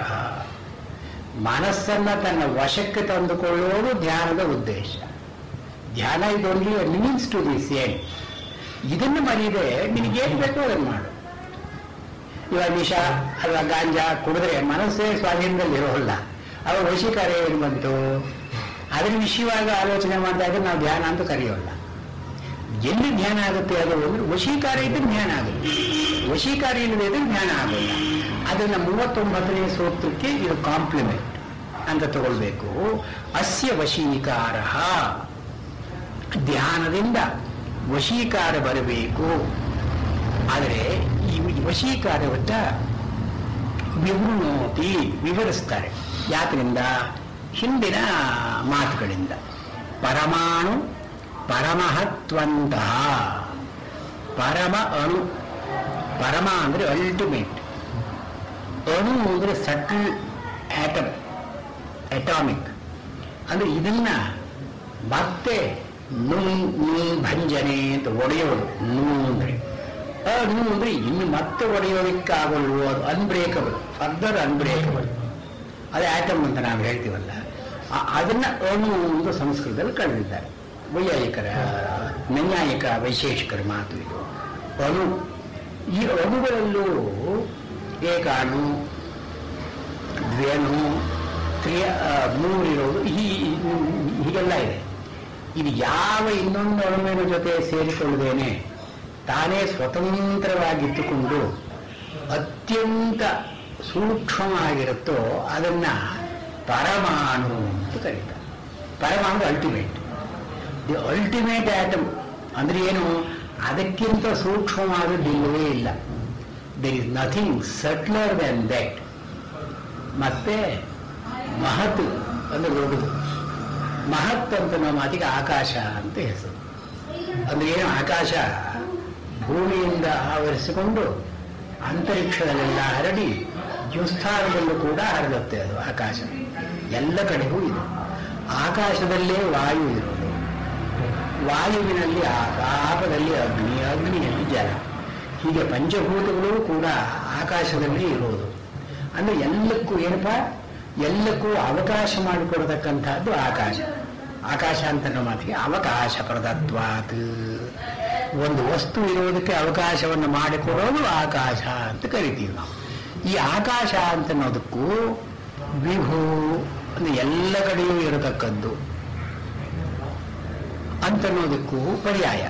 ಮನಸ್ಸನ್ನ ತನ್ನ ವಶಕ್ಕೆ ತಂದುಕೊಳ್ಳುವುದು ಧ್ಯಾನದ ಉದ್ದೇಶ. ಧ್ಯಾನ ಇದು only means to this end. ಇದನ್ನು ಮರೀದೆ ನಿನಗೇನು ಬೇಕೋ ಅದನ್ನು ಮಾಡು. ಇವಾಗ ವಿಷ ಅಥವಾ ಗಾಂಜಾ ಕುಡಿದ್ರೆ ಮನಸ್ಸೇ ಸ್ವಾಧೀನದಲ್ಲಿ ಇರೋಲ್ಲ, ಅವಾಗ ವಶೀಕಾರ ಏನು ಬಂತು. ಅದರ ವಿಷಯವಾಗಿ ಆಲೋಚನೆ ಮಾಡಿದಾಗ ನಾವು ಧ್ಯಾನ ಅಂತ ಕರೆಯೋಲ್ಲ. ಎಲ್ಲಿ ಧ್ಯಾನ ಆಗುತ್ತೆ ಅದು ಅಂದ್ರೆ ವಶೀಕಾರ ಇದ್ರೆ ಧ್ಯಾನ ಆಗುತ್ತೆ, ವಶೀಕಾರ ಇಲ್ಲದೆ ಇದ್ರೆ ಧ್ಯಾನ ಆಗೋಲ್ಲ. ಅದನ್ನ 39ನೇ ಸೂತ್ರಕ್ಕೆ ಇದು ಕಾಂಪ್ಲಿಮೆಂಟ್ ಅಂತ ತಗೊಳ್ಬೇಕು. ಅಸ್ಯ ವಶೀಕಾರ, ಧ್ಯಾನದಿಂದ ವಶೀಕಾರ ಬರಬೇಕು. ಆದರೆ ಈ ವಶೀಕಾರವನ್ನ ವಿವೃಣೋತಿ, ವಿವರಿಸ್ತಾರೆ. ಯಾತ್ರಿಂದ, ಹಿಂದಿನ ಮಾತುಗಳಿಂದ. ಪರಮಾಣು ಪರಮಹತ್ವಂತಹ, ಪರಮ ಅಣು, ಪರಮ ಅಂದರೆ ಅಲ್ಟಿಮೇಟ್, ಅಣು ಅಂದರೆ ಸಟಲ್ ಆಟಮ್, ಅಟಾಮಿಕ್. ಅಂದರೆ ಇದನ್ನ ಮತ್ತೆ ಭಂಜನೆ ಅಂತ ಒಡೆಯೋದು. ಅಂದರೆ ಅಂದರೆ ಇನ್ನು ಮತ್ತೆ ಒಡೆಯೋದಕ್ಕಾಗಲ್ವೋ, ಅದು ಅನ್ಬ್ರೇಕಬಲ್, ಫರ್ದರ್ ಅನ್ಬ್ರೇಕಬಲ್. ಅದೇ ಆಟಮ್ ಅಂತ ನಾವು ಹೇಳ್ತೀವಲ್ಲ, ಅದನ್ನ ಅಣು ಎಂದು ಸಂಸ್ಕೃತದಲ್ಲಿ ಕಳೆದಿದ್ದಾರೆ. ವೈಯಾಯಿಕರ, ನೈಯಾಯಿಕ ವೈಶೇಷಿಕರ ಮಾತು ಇದು. ಅಣು, ಈ ಅಣುಗಳಲ್ಲೂ ಏಕಾಣು, ದ್ವೇಣು, ಮೂರಿರೋದು ಹೀಗೆಲ್ಲ ಇದೆ. ಇದು ಯಾವ ಇನ್ನೊಂದು ಅಣುವಿನ ಜೊತೆ ಸೇರಿಕೊಳ್ಳದೇನೆ ತಾನೇ ಸ್ವತಂತ್ರವಾಗಿದ್ದುಕೊಂಡು ಅತ್ಯಂತ ಸೂಕ್ಷ್ಮವಾಗಿರುತ್ತೋ ಅದನ್ನ ಪರಮಾಣು ಅಂತ ಕರೀತಾರೆ. ಪರಮಾಣು ಅಲ್ಟಿಮೇಟ್, ದಿ ಅಲ್ಟಿಮೇಟ್ ಆಟಮ್ ಅಂದ್ರೆ ಏನು? ಅದಕ್ಕಿಂತ ಸೂಕ್ಷ್ಮವಾದದ್ದಿಲ್ಲವೇ ಇಲ್ಲ. There is nothing subtler than that. ಮತ್ತೆ ಮಹತ್ ಅಂದ್ರೆ ದೊಡ್ಡದು. ಮಹತ್ ಅಂತ ನಮ್ಮ ಮಾತಿಗೆ ಆಕಾಶ ಅಂತ ಹೆಸರು. ಅಂದ್ರೆ ಏನು? ಆಕಾಶ ಭೂಮಿಯಿಂದ ಆವರಿಸಿಕೊಂಡು ಅಂತರಿಕ್ಷದಲ್ಲೆಲ್ಲ ಹರಡಿ ಜ್ಯೋತ್ಸ್ಥಾನದಲ್ಲೂ ಕೂಡ ಹರಡುತ್ತೆ ಅದು ಆಕಾಶ. ಎಲ್ಲ ಕಡೆಗೂ ಇದೆ. ಆಕಾಶದಲ್ಲೇ ವಾಯು ಇರೋದು, ವಾಯುವಿನಲ್ಲಿ ಆಪದಲ್ಲಿ ಅಗ್ನಿ, ಅಗ್ನಿಯಲ್ಲಿ ಜಲ, ಹೀಗೆ ಪಂಚಭೂತಗಳು ಕೂಡ ಆಕಾಶದಲ್ಲಿ ಇರೋದು. ಅಂದ್ರೆ ಎಲ್ಲಕ್ಕೂ ಏನಪ್ಪ, ಎಲ್ಲಕ್ಕೂ ಅವಕಾಶ ಮಾಡಿಕೊಡತಕ್ಕಂಥದ್ದು ಆಕಾಶ. ಆಕಾಶ ಅಂತ ನಮ್ಮ ಮಾತಿಗೆ ಅವಕಾಶ ಪ್ರದತ್ವಾತ್. ಒಂದು ವಸ್ತು ಇರೋದಕ್ಕೆ ಅವಕಾಶವನ್ನು ಮಾಡಿಕೊಡೋದು ಆಕಾಶ ಅಂತ ಕರಿತೀವಿ ನಾವು. ಈ ಆಕಾಶ ಅಂತ ಅನ್ನೋದಕ್ಕೂ ವಿಭು ಅಂದ್ರೆ ಎಲ್ಲ ಕಡೆಯೂ ಇರತಕ್ಕದ್ದು ಅಂತನ್ನೋದಕ್ಕೂ ಪರ್ಯಾಯ.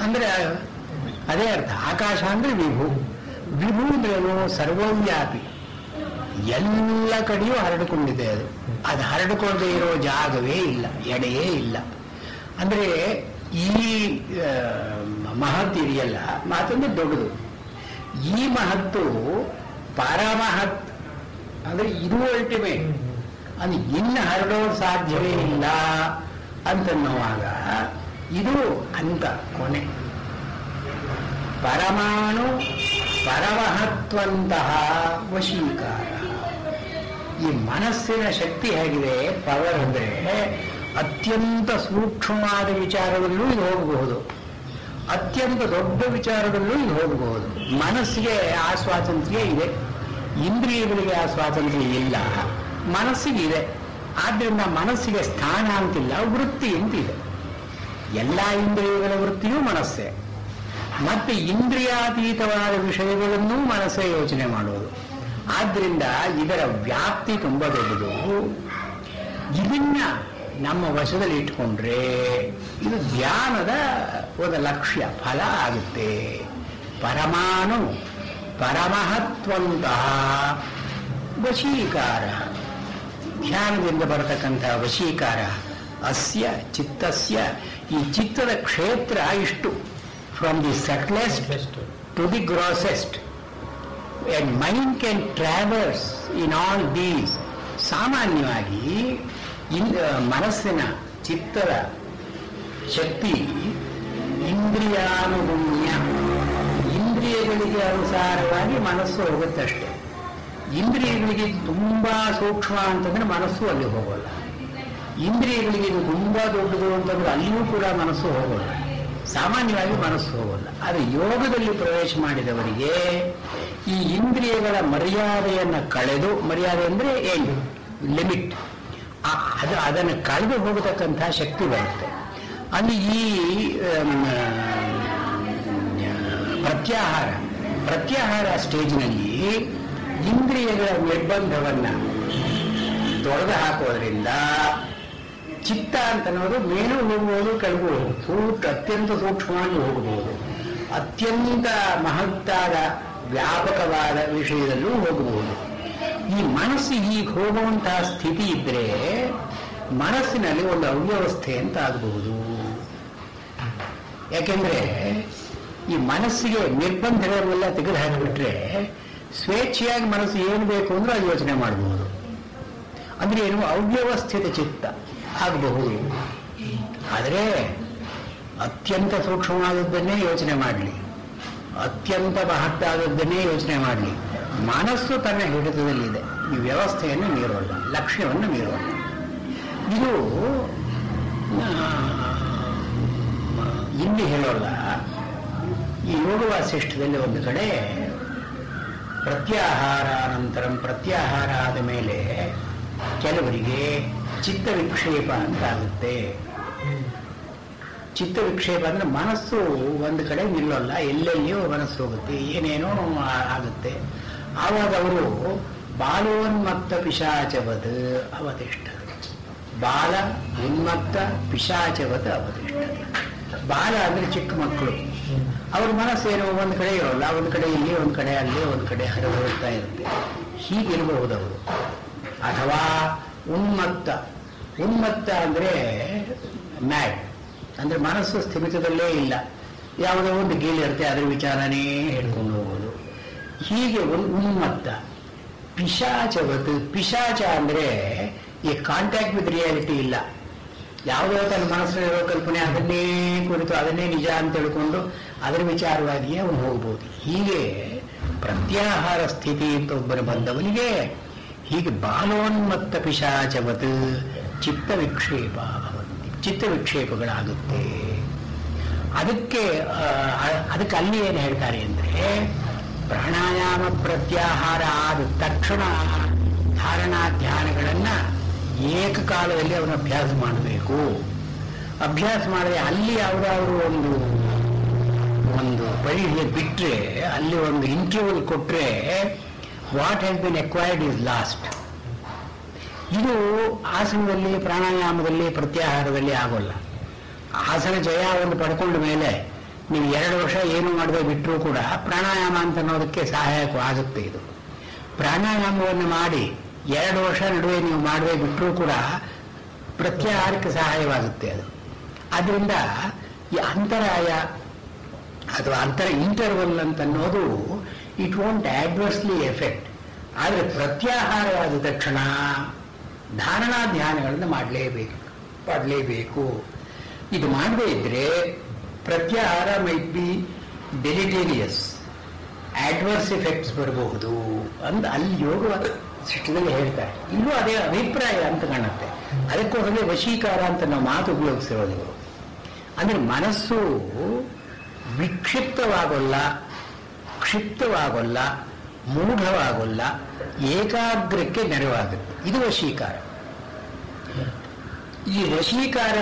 ಅಂದ್ರೆ ಅದೇ ಅರ್ಥ. ಆಕಾಶ ಅಂದ್ರೆ ವಿಭು. ವಿಭು ಅಂದ್ರೇನು? ಸರ್ವವ್ಯಾಪಿ, ಎಲ್ಲ ಕಡೆಯೂ ಹರಡಿಕೊಂಡಿದೆ. ಅದು ಹರಡಿಕೊಳ್ಳದೆ ಇರೋ ಜಾಗವೇ ಇಲ್ಲ, ಎಡೆಯೇ ಇಲ್ಲ. ಅಂದ್ರೆ ಈ ಮಹತ್ ಇದೆಯಲ್ಲ, ಮಾತಂದ್ರೆ ದೊಡ್ಡದು. ಈ ಮಹತ್ತು ಪರಮಹತ್ ಅಂದ್ರೆ ಇದು ಅಲ್ಟಿಮೇಟ್. ಅದು ಇನ್ನು ಹರಡೋದು ಸಾಧ್ಯವೇ ಇಲ್ಲ ಅಂತನ್ನುವಾಗ ಇದು ಅಂತ ಕೊನೆ. ಪರಮಾಣು ಪರಮಹತ್ವಂತಹ ವಶೀಕಾರ. ಈ ಮನಸ್ಸಿನ ಶಕ್ತಿ ಹೇಗಿದೆ? ಪವರ್ ಅಂದ್ರೆ ಅತ್ಯಂತ ಸೂಕ್ಷ್ಮವಾದ ವಿಚಾರದಲ್ಲೂ ಇದು ಹೋಗಬಹುದು, ಅತ್ಯಂತ ದೊಡ್ಡ ವಿಚಾರದಲ್ಲೂ ಇದು ಹೋಗಬಹುದು. ಮನಸ್ಸಿಗೆ ಆ ಸ್ವಾತಂತ್ರ್ಯ ಇದೆ, ಇಂದ್ರಿಯಗಳಿಗೆ ಆ ಸ್ವಾತಂತ್ರ್ಯ ಇಲ್ಲ, ಮನಸ್ಸಿಗೆ ಇದೆ. ಆದ್ರಿಂದ ಮನಸ್ಸಿಗೆ ಸ್ಥಾನ ಅಂತಿಲ್ಲ, ವೃತ್ತಿ ಅಂತಿದೆ. ಎಲ್ಲ ಇಂದ್ರಿಯಗಳ ವೃತ್ತಿಯೂ ಮನಸ್ಸೇ. ಮತ್ತೆ ಇಂದ್ರಿಯಾತೀತವಾದ ವಿಷಯಗಳನ್ನೂ ಮನಸ್ಸೇ ಯೋಚನೆ ಮಾಡುವುದು. ಆದ್ರಿಂದ ಇದರ ವ್ಯಾಪ್ತಿ ತುಂಬಾ ದೊಡ್ಡದು. ಇದನ್ನ ನಮ್ಮ ವಶದಲ್ಲಿ ಇಟ್ಕೊಂಡ್ರೆ ಇದು ಧ್ಯಾನದ ಒಂದು ಲಕ್ಷ್ಯ, ಫಲ ಆಗುತ್ತೆ. ಪರಮಾಣು ಪರಮಹತ್ವಂತಹ ವಶೀಕಾರ, ಧ್ಯಾನದಿಂದ ಬರತಕ್ಕಂತಹ ವಶೀಕಾರ. ಅಸ್ಯ ಚಿತ್ತಸ್ಯ, ಈ ಚಿತ್ತದ ಕ್ಷೇತ್ರ ಇಷ್ಟು, from the subtlest to the grossest. And mind can traverse in all these. ಸಾಮಾನ್ಯವಾಗಿ ಮನಸ್ಸಿನ ಚಿತ್ತದ ಶಕ್ತಿ ಇಂದ್ರಿಯಾನುಗುಣ್ಯ, ಇಂದ್ರಿಯಗಳಿಗೆ ಅನುಸಾರವಾಗಿ ಮನಸ್ಸು ಹೋಗುತ್ತಷ್ಟೆ. ಇಂದ್ರಿಯಗಳಿಗೆ ತುಂಬಾ ಸೂಕ್ಷ್ಮ ಅಂತಂದ್ರೆ ಮನಸ್ಸು ಅಲ್ಲಿ ಹೋಗೋಲ್ಲ. ಇಂದ್ರಿಯಗಳಿಗೆ ಇದು ತುಂಬಾ ದೊಡ್ಡದು ಅಂತಂದ್ರೆ ಅಲ್ಲಿಯೂ ಕೂಡ ಮನಸ್ಸು ಹೋಗೋಲ್ಲ. ಸಾಮಾನ್ಯವಾಗಿ ಮನಸ್ಸು ಹೋಗೋಲ್ಲ. ಆದರೆ ಯೋಗದಲ್ಲಿ ಪ್ರವೇಶ ಮಾಡಿದವರಿಗೆ ಈ ಇಂದ್ರಿಯಗಳ ಮರ್ಯಾದೆಯನ್ನು ಕಳೆದು, ಮರ್ಯಾದೆ ಅಂದ್ರೆ ಏನು? ಲಿಮಿಟ್. ಅದನ್ನು ಕಳೆದು ಹೋಗತಕ್ಕಂತಹ ಶಕ್ತಿ ಬರುತ್ತೆ. ಅಲ್ಲಿ ಈ ಪ್ರತ್ಯಾಹಾರ ಸ್ಟೇಜ್ನಲ್ಲಿ ಇಂದ್ರಿಯಗಳ ನಿರ್ಬಂಧವನ್ನ ತೊಡೆದು ಹಾಕೋದ್ರಿಂದ ಚಿತ್ತ ಅಂತ ಅನ್ನೋದು ಮೇಲೂ ಹೋಗಬಹುದು, ಕೆಳಗೂ ಹೋಗಬಹುದು, ಅತ್ಯಂತ ಸೂಕ್ಷ್ಮವಾಗಿ ಹೋಗಬಹುದು, ಅತ್ಯಂತ ಮಹತ್ತಾದ ವ್ಯಾಪಕವಾದ ವಿಷಯದಲ್ಲೂ ಹೋಗಬಹುದು. ಈ ಮನಸ್ಸು ಹೀಗೆ ಹೋಗುವಂತಹ ಸ್ಥಿತಿ ಇದ್ರೆ ಮನಸ್ಸಿನಲ್ಲಿ ಒಂದು ಅವ್ಯವಸ್ಥೆ ಅಂತ ಆಗಬಹುದು. ಯಾಕೆಂದ್ರೆ ಈ ಮನಸ್ಸಿಗೆ ನಿರ್ಬಂಧಗಳನ್ನೆಲ್ಲ ತೆಗೆದು ಹಾಕಿಬಿಟ್ರೆ ಸ್ವೇಚ್ಛೆಯಾಗಿ ಮನಸ್ಸು ಏನು ಬೇಕು ಅಂದ್ರೆ ಅದು ಯೋಚನೆ ಮಾಡಬಹುದು. ಅಂದ್ರೆ ಏನು? ಅವ್ಯವಸ್ಥಿತ ಚಿತ್ತ ಆಗಬಹುದು. ಆದರೆ ಅತ್ಯಂತ ಸೂಕ್ಷ್ಮವಾದದ್ದನ್ನೇ ಯೋಚನೆ ಮಾಡಲಿ, ಅತ್ಯಂತ ಮಹತ್ತಾದದ್ದನ್ನೇ ಯೋಚನೆ ಮಾಡಲಿ, ಮನಸ್ಸು ತನ್ನ ಹಿಡಿತದಲ್ಲಿದೆ. ಈ ವ್ಯವಸ್ಥೆಯನ್ನು ಮೀರೋಲ್ಲ, ಲಕ್ಷ್ಯವನ್ನು ಮೀರೋಲ್ಲ. ಇದು ಇಲ್ಲಿ ಹೇಳೋಲ್ಲ. ಈ ಯೋಗ ವಾಸಿಷ್ಠದಲ್ಲಿ ಒಂದು ಕಡೆ ಪ್ರತ್ಯಾಹಾರ ಅನಂತರಂ, ಪ್ರತ್ಯಾಹಾರ ಆದ ಮೇಲೆ ಕೆಲವರಿಗೆ ಚಿತ್ತ ವಿಕ್ಷೇಪ ಅಂತ ಆಗುತ್ತೆ. ಚಿತ್ತ ವಿಕ್ಷೇಪ ಅಂದ್ರೆ ಮನಸ್ಸು ಒಂದು ಕಡೆ ನಿಲ್ಲೋಲ್ಲ, ಎಲ್ಲೆಲ್ಲಿಯೋ ಮನಸ್ಸು ಹೋಗುತ್ತೆ, ಏನೇನೋ ಆಗುತ್ತೆ. ಆವಾಗ ಅವರು ಬಾಲೋನ್ಮತ್ತ ಪಿಶಾಚವತ್ ಅವತಿಷ್ಠತೆ. ಬಾಲ ಉನ್ಮತ್ತ ಪಿಶಾಚವತ್ ಅವತಿಷ್ಠತೆ. ಬಾಲ ಅಂದ್ರೆ ಚಿಕ್ಕ ಮಕ್ಕಳು, ಅವ್ರ ಮನಸ್ಸೇನೋ ಒಂದು ಕಡೆ ಇರೋಲ್ಲ, ಒಂದು ಕಡೆ ಇಲ್ಲಿ, ಒಂದು ಕಡೆ ಅಲ್ಲಿ, ಒಂದು ಕಡೆ ಹರಿದು ಹೋಗ್ತಾ ಇರುತ್ತೆ. ಹೀಗಿರಬಹುದು ಅವರು. ಅಥವಾ ಉನ್ಮತ್ತ ಅಂದರೆ ಮ್ಯಾಡ್, ಅಂದರೆ ಮನಸ್ಸು ಸ್ಥಿಮಿತದಲ್ಲೇ ಇಲ್ಲ, ಯಾವುದೋ ಒಂದು ಗೀಳಿರುತ್ತೆ ಅದರ ವಿಚಾರನೇ ಹೇಳ್ಕೊಂಡು ಹೋಗೋದು. ಹೀಗೆ ಉನ್ಮತ್ತ. ಪಿಶಾಚ ಅಂದರೆ ಈ ಕಾಂಟ್ಯಾಕ್ಟ್ ವಿತ್ ರಿಯಾಲಿಟಿ ಇಲ್ಲ, ಯಾವುದೋ ತನ್ನ ಮನಸ್ಸಿನಲ್ಲಿರೋ ಕಲ್ಪನೆ ಅದನ್ನೇ ಕುರಿತು ಅದನ್ನೇ ನಿಜ ಅಂತ ತಿಳ್ಕೊಂಡು ಅದರ ವಿಚಾರವಾಗಿಯೇ ಅವನು ಹೋಗ್ಬೋದು. ಹೀಗೆ ಪ್ರತ್ಯಾಹಾರ ಸ್ಥಿತಿ ಅಂತ ಒಬ್ಬರು ಬಂದವನಿಗೆ ಹೀಗೆ ಬಾಲೋನ್ಮತ್ತ ಪಿಶಾಚವತ್ ಚಿತ್ತ ವಿಕ್ಷೇಪಗಳಾಗುತ್ತೆ. ಅದಕ್ಕೆ ಅಲ್ಲಿ ಏನು ಹೇಳ್ತಾರೆ ಅಂದರೆ, ಪ್ರಾಣಾಯಾಮ ಪ್ರತ್ಯಾಹಾರ ಆದ ತಕ್ಷಣ ಧಾರಣಾ ಧ್ಯಾನಗಳನ್ನು ಏಕಕಾಲದಲ್ಲಿ ಅವನು ಅಭ್ಯಾಸ ಮಾಡಬೇಕು. ಅಭ್ಯಾಸ ಮಾಡಿದ್ರೆ ಅಲ್ಲಿ ಯಾವುದಾದ್ರು ಒಂದು ಪರಿಧಿ ಬಿಟ್ಟರೆ, ಅಲ್ಲಿ ಒಂದು ಇಂಟರ್ವಲ್ ಕೊಟ್ಟರೆ what has been acquired is last. ಇದು ಆಸನದಲ್ಲಿ, ಪ್ರಾಣಾಯಾಮದಲ್ಲಿ, ಪ್ರತ್ಯಾಹಾರದಲ್ಲಿ ಆಗೋಲ್ಲ. ಆಸನ ಜಯ ಒಂದು ಪಡ್ಕೊಂಡ ಮೇಲೆ ನೀವು 2 ವರ್ಷ ಏನು ಮಾಡದೆ ಬಿಟ್ಟರೂ ಕೂಡ ಪ್ರಾಣಾಯಾಮ ಅಂತ ಅನ್ನೋದಕ್ಕೆ ಸಹಾಯಕವಾಗುತ್ತೆ. ಇದು ಪ್ರಾಣಾಯಾಮವನ್ನು ಮಾಡಿ 2 ವರ್ಷ ನಡುವೆ ನೀವು ಮಾಡದೆ ಬಿಟ್ಟರೂ ಕೂಡ ಪ್ರತ್ಯಾಹಾರಕ್ಕೆ ಸಹಾಯವಾಗುತ್ತೆ ಅದು. ಆದ್ದರಿಂದ ಈ ಅಂತರಾಯ ಅಥವಾ ಇಂಟರ್ವಲ್ ಅಂತ ಅನ್ನೋದು ಇಟ್ ವೋಂಟ್ ಆಡ್ವರ್ಸ್ಲಿ ಎಫೆಕ್ಟ್. ಆದರೆ ಪ್ರತ್ಯಾಹಾರವಾದ ತಕ್ಷಣ ಧಾರಣಾ ಧ್ಯಾನಗಳನ್ನು ಮಾಡಲೇಬೇಕು. ಇದು ಮಾಡದೇ ಇದ್ರೆ ಪ್ರತ್ಯಾಹಾರ ಮೈಟ್ ಬಿ ಡೆಲಿಟೇರಿಯಸ್, ಆಡ್ವರ್ಸ್ ಎಫೆಕ್ಟ್ಸ್ ಬರಬಹುದು ಅಂತ ಅಲ್ಲಿ ಯೋಗ ಶಿಷ್ಟದಲ್ಲಿ ಹೇಳ್ತಾರೆ. ಇಲ್ಲೂ ಅದೇ ಅಭಿಪ್ರಾಯ ಅಂತ ಕಾಣುತ್ತೆ. ಅದಕ್ಕೋಸ್ಕರ ವಶೀಕಾರ ಅಂತ ನಾವು ಮಾತು ಉಪಯೋಗಿಸಿರೋದು. ಅಂದರೆ ಮನಸ್ಸು ವಿಕ್ಷಿಪ್ತವಾಗೋಲ್ಲ, ಕ್ಷಿಪ್ತವಾಗೋಲ್ಲ, ಮೂಢವಾಗೋಲ್ಲ, ಏಕಾಗ್ರಕ್ಕೆ ನೆರವಾಗುತ್ತೆ. ಇದು ವಶೀಕಾರ. ಈ ವಶೀಕಾರ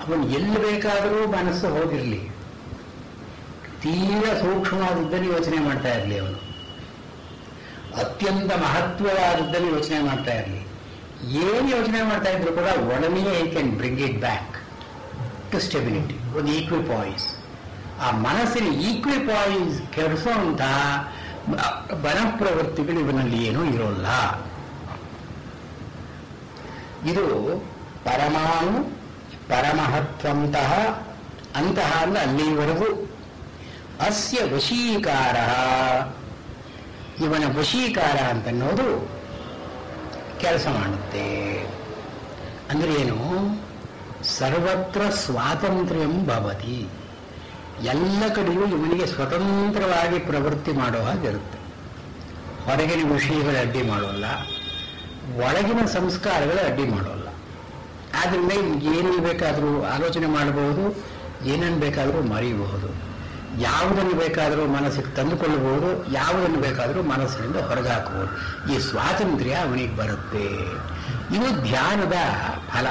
ಅವನು ಎಲ್ಲಿ ಬೇಕಾದರೂ ಮನಸ್ಸು ಹೋಗಿರಲಿ, ತೀರ ಸೂಕ್ಷ್ಮವಾದದ್ದನ್ನು ಯೋಚನೆ ಮಾಡ್ತಾ ಇರಲಿ, ಅವನು ಅತ್ಯಂತ ಮಹತ್ವವಾದದ್ದನ್ನು ಯೋಚನೆ ಮಾಡ್ತಾ ಇರಲಿ, ಏನು ಯೋಚನೆ ಮಾಡ್ತಾ ಇದ್ರು ಕೂಡ ಒಡನೆ I can bring it back to stability, ಒಂದು ಈಕ್ವಿಪಾಯ್ಸ್. ಆ ಮನಸ್ಸಿನ ಈಕ್ವಿಪಾಯ್ಸ್ ಕೆಡಿಸುವಂತಹ ಮನಃಪ್ರವೃತ್ತಿಗಳು ಇವನಲ್ಲಿ ಏನೂ ಇರೋಲ್ಲ. ಇದು ಪರಮಾಣು ಪರಮಹತ್ವಂತಹ ಅಂತಹ ಅಂದ್ರೆ ಅಲ್ಲಿವರೆಗೂ ಅಸ್ಯ ವಶೀಕಾರ, ಇವನ ವಶೀಕಾರ ಅಂತನ್ನೋದು ಕೆಲಸ ಮಾಡುತ್ತೆ. ಅಂದ್ರೆ ಏನು? ಸರ್ವತ್ರ ಸ್ವಾತಂತ್ರ್ಯಂ ಭವತಿ, ಎಲ್ಲ ಕಡೆಯೂ ಇವನಿಗೆ ಸ್ವತಂತ್ರವಾಗಿ ಪ್ರವೃತ್ತಿ ಮಾಡೋ ಹಾಗಿರುತ್ತೆ. ಹೊರಗಿನ ವಿಷಯಗಳು ಅಡ್ಡಿ ಮಾಡೋಲ್ಲ, ಒಳಗಿನ ಸಂಸ್ಕಾರಗಳು ಅಡ್ಡಿ ಮಾಡೋಲ್ಲ. ಆದ್ದರಿಂದ ಏನೇನು ಬೇಕಾದರೂ ಆಲೋಚನೆ ಮಾಡಬಹುದು, ಏನನ್ನು ಬೇಕಾದರೂ ಮರೆಯಬಹುದು, ಯಾವುದನ್ನು ಬೇಕಾದರೂ ಮನಸ್ಸಿಗೆ ತಂದುಕೊಳ್ಳಬಹುದು, ಯಾವುದನ್ನು ಬೇಕಾದರೂ ಮನಸ್ಸಿನಿಂದ ಹೊರಗಾಕಬಹುದು. ಈ ಸ್ವಾತಂತ್ರ್ಯ ಅವನಿಗೆ ಬರುತ್ತೆ. ಇದು ಧ್ಯಾನದ ಫಲ.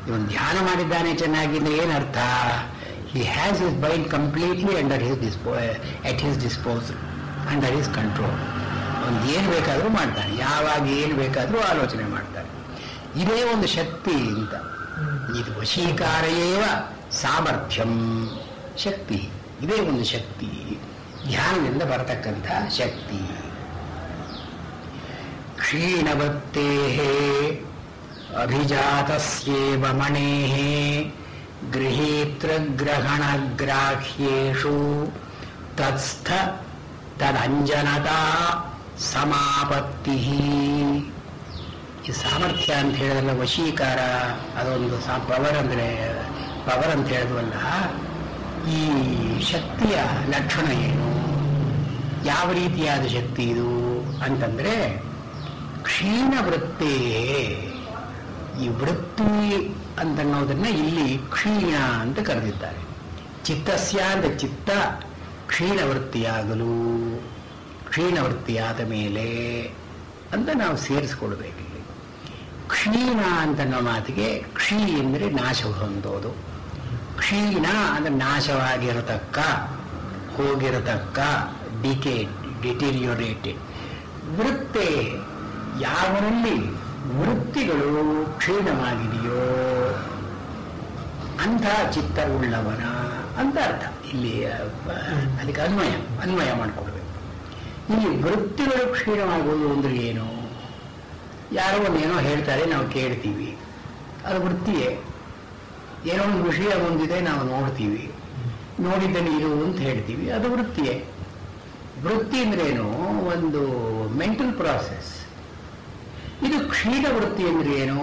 ಇವನು ಧ್ಯಾನ ಮಾಡಿದ್ದಾನೆ ಚೆನ್ನಾಗಿದ್ರೆ ಏನರ್ಥ? He has his mind completely under at his disposal, under his control. ಅವನು ಏನು ಬೇಕಾದರೂ ಮಾಡ್ತಾನೆ, ಯಾವಾಗ ಏನು ಬೇಕಾದರೂ ಆಲೋಚನೆ ಮಾಡ್ತಾನೆ. ಇದೇ ಒಂದು ಶಕ್ತಿ ಅಂತ. ಇದು ವಶೀಕಾರಯೇವ ಸಾಮರ್ಥ್ಯಂ, ಶಕ್ತಿ. ಇದೇ ಒಂದು ಶಕ್ತಿ, ಧ್ಯಾನದಿಂದ ಬರತಕ್ಕಂಥ ಶಕ್ತಿ. ಕ್ಷೀಣವತ್ತೇ ಅಭಿಜಾತಸ್ಯೇವ ಮಣೇಃ ಗೃಹೀತೃಗ್ರಹಣಗ್ರಾಹ್ಯೇಷು ತತ್ಸ್ಥ ತದಂಜನತಾ ಸಮಾಪತ್ತಿ. ಈ ಸಾಮರ್ಥ್ಯ ಅಂತ ಹೇಳಿದ್ರಲ್ಲ, ವಶೀಕಾರ, ಅದೊಂದು ಪವರ್ ಅಂತ ಹೇಳಿದ್ವಲ್ಲ, ಈ ಶಕ್ತಿಯ ಲಕ್ಷಣ ಏನು? ಯಾವ ರೀತಿಯಾದ ಶಕ್ತಿ ಇದು ಅಂತಂದ್ರೆ, ಕ್ಷೀಣ ವೃತ್ತೇ, ಈ ವೃತ್ತಿ ಅಂತನ್ನೋದನ್ನ ಇಲ್ಲಿ ಕ್ಷೀಣ ಅಂತ ಕರೆದಿದ್ದಾರೆ. ಚಿತ್ತಸ್ಯ ಅಂದ್ರೆ ಚಿತ್ತ ಕ್ಷೀಣವೃತ್ತಿಯಾಗಲು, ಕ್ಷೀಣವೃತ್ತಿಯಾದ ಮೇಲೆ ಅಂತ ನಾವು ಸೇರಿಸ್ಕೊಳ್ಬೇಕು. ಇಲ್ಲಿ ಕ್ಷೀಣ ಅಂತನ್ನೋ ಮಾತಿಗೆ ಕ್ಷೀ ಅಂದರೆ ನಾಶ ಹೊಂದೋದು, ಕ್ಷೀಣ ಅಂದ್ರೆ ನಾಶವಾಗಿರತಕ್ಕ, ಹೋಗಿರತಕ್ಕ, ಡಿಟೀರಿಯೋರೇಟೆಡ್. ವೃತ್ತೆ, ಯಾವರಲ್ಲಿ ವೃತ್ತಿಗಳು ಕ್ಷೀಣವಾಗಿದೆಯೋ ಅಂಥ ಚಿತ್ತ ಉಳ್ಳವನ ಅಂತ ಅರ್ಥ. ಇಲ್ಲಿ ಅದಕ್ಕೆ ಅನ್ವಯ ಮಾಡಿಕೊಡ್ಬೇಕು. ಇಲ್ಲಿ ವೃತ್ತಿಗಳು ಕ್ಷೀಣವಾಗುವುದು ಅಂದ್ರೆ ಏನು? ಯಾರೋ ಒಂದೇನೋ ಹೇಳ್ತಾರೆ, ನಾವು ಕೇಳ್ತೀವಿ, ಅದು ವೃತ್ತಿಯೇ. ಏನೋ ಒಂದು ವಿಷಯ ಹೊಂದಿದೆ, ನಾವು ನೋಡ್ತೀವಿ, ನೋಡಿದ್ದನ್ನು ಇದು ಅಂತ ಹೇಳ್ತೀವಿ, ಅದು ವೃತ್ತಿಯೇ. ವೃತ್ತಿ ಅಂದ್ರೇನು? ಒಂದು ಮೆಂಟಲ್ ಪ್ರಾಸೆಸ್. ಇದು ಕ್ಷೀಣ ವೃತ್ತಿ ಅಂದ್ರೆ ಏನು?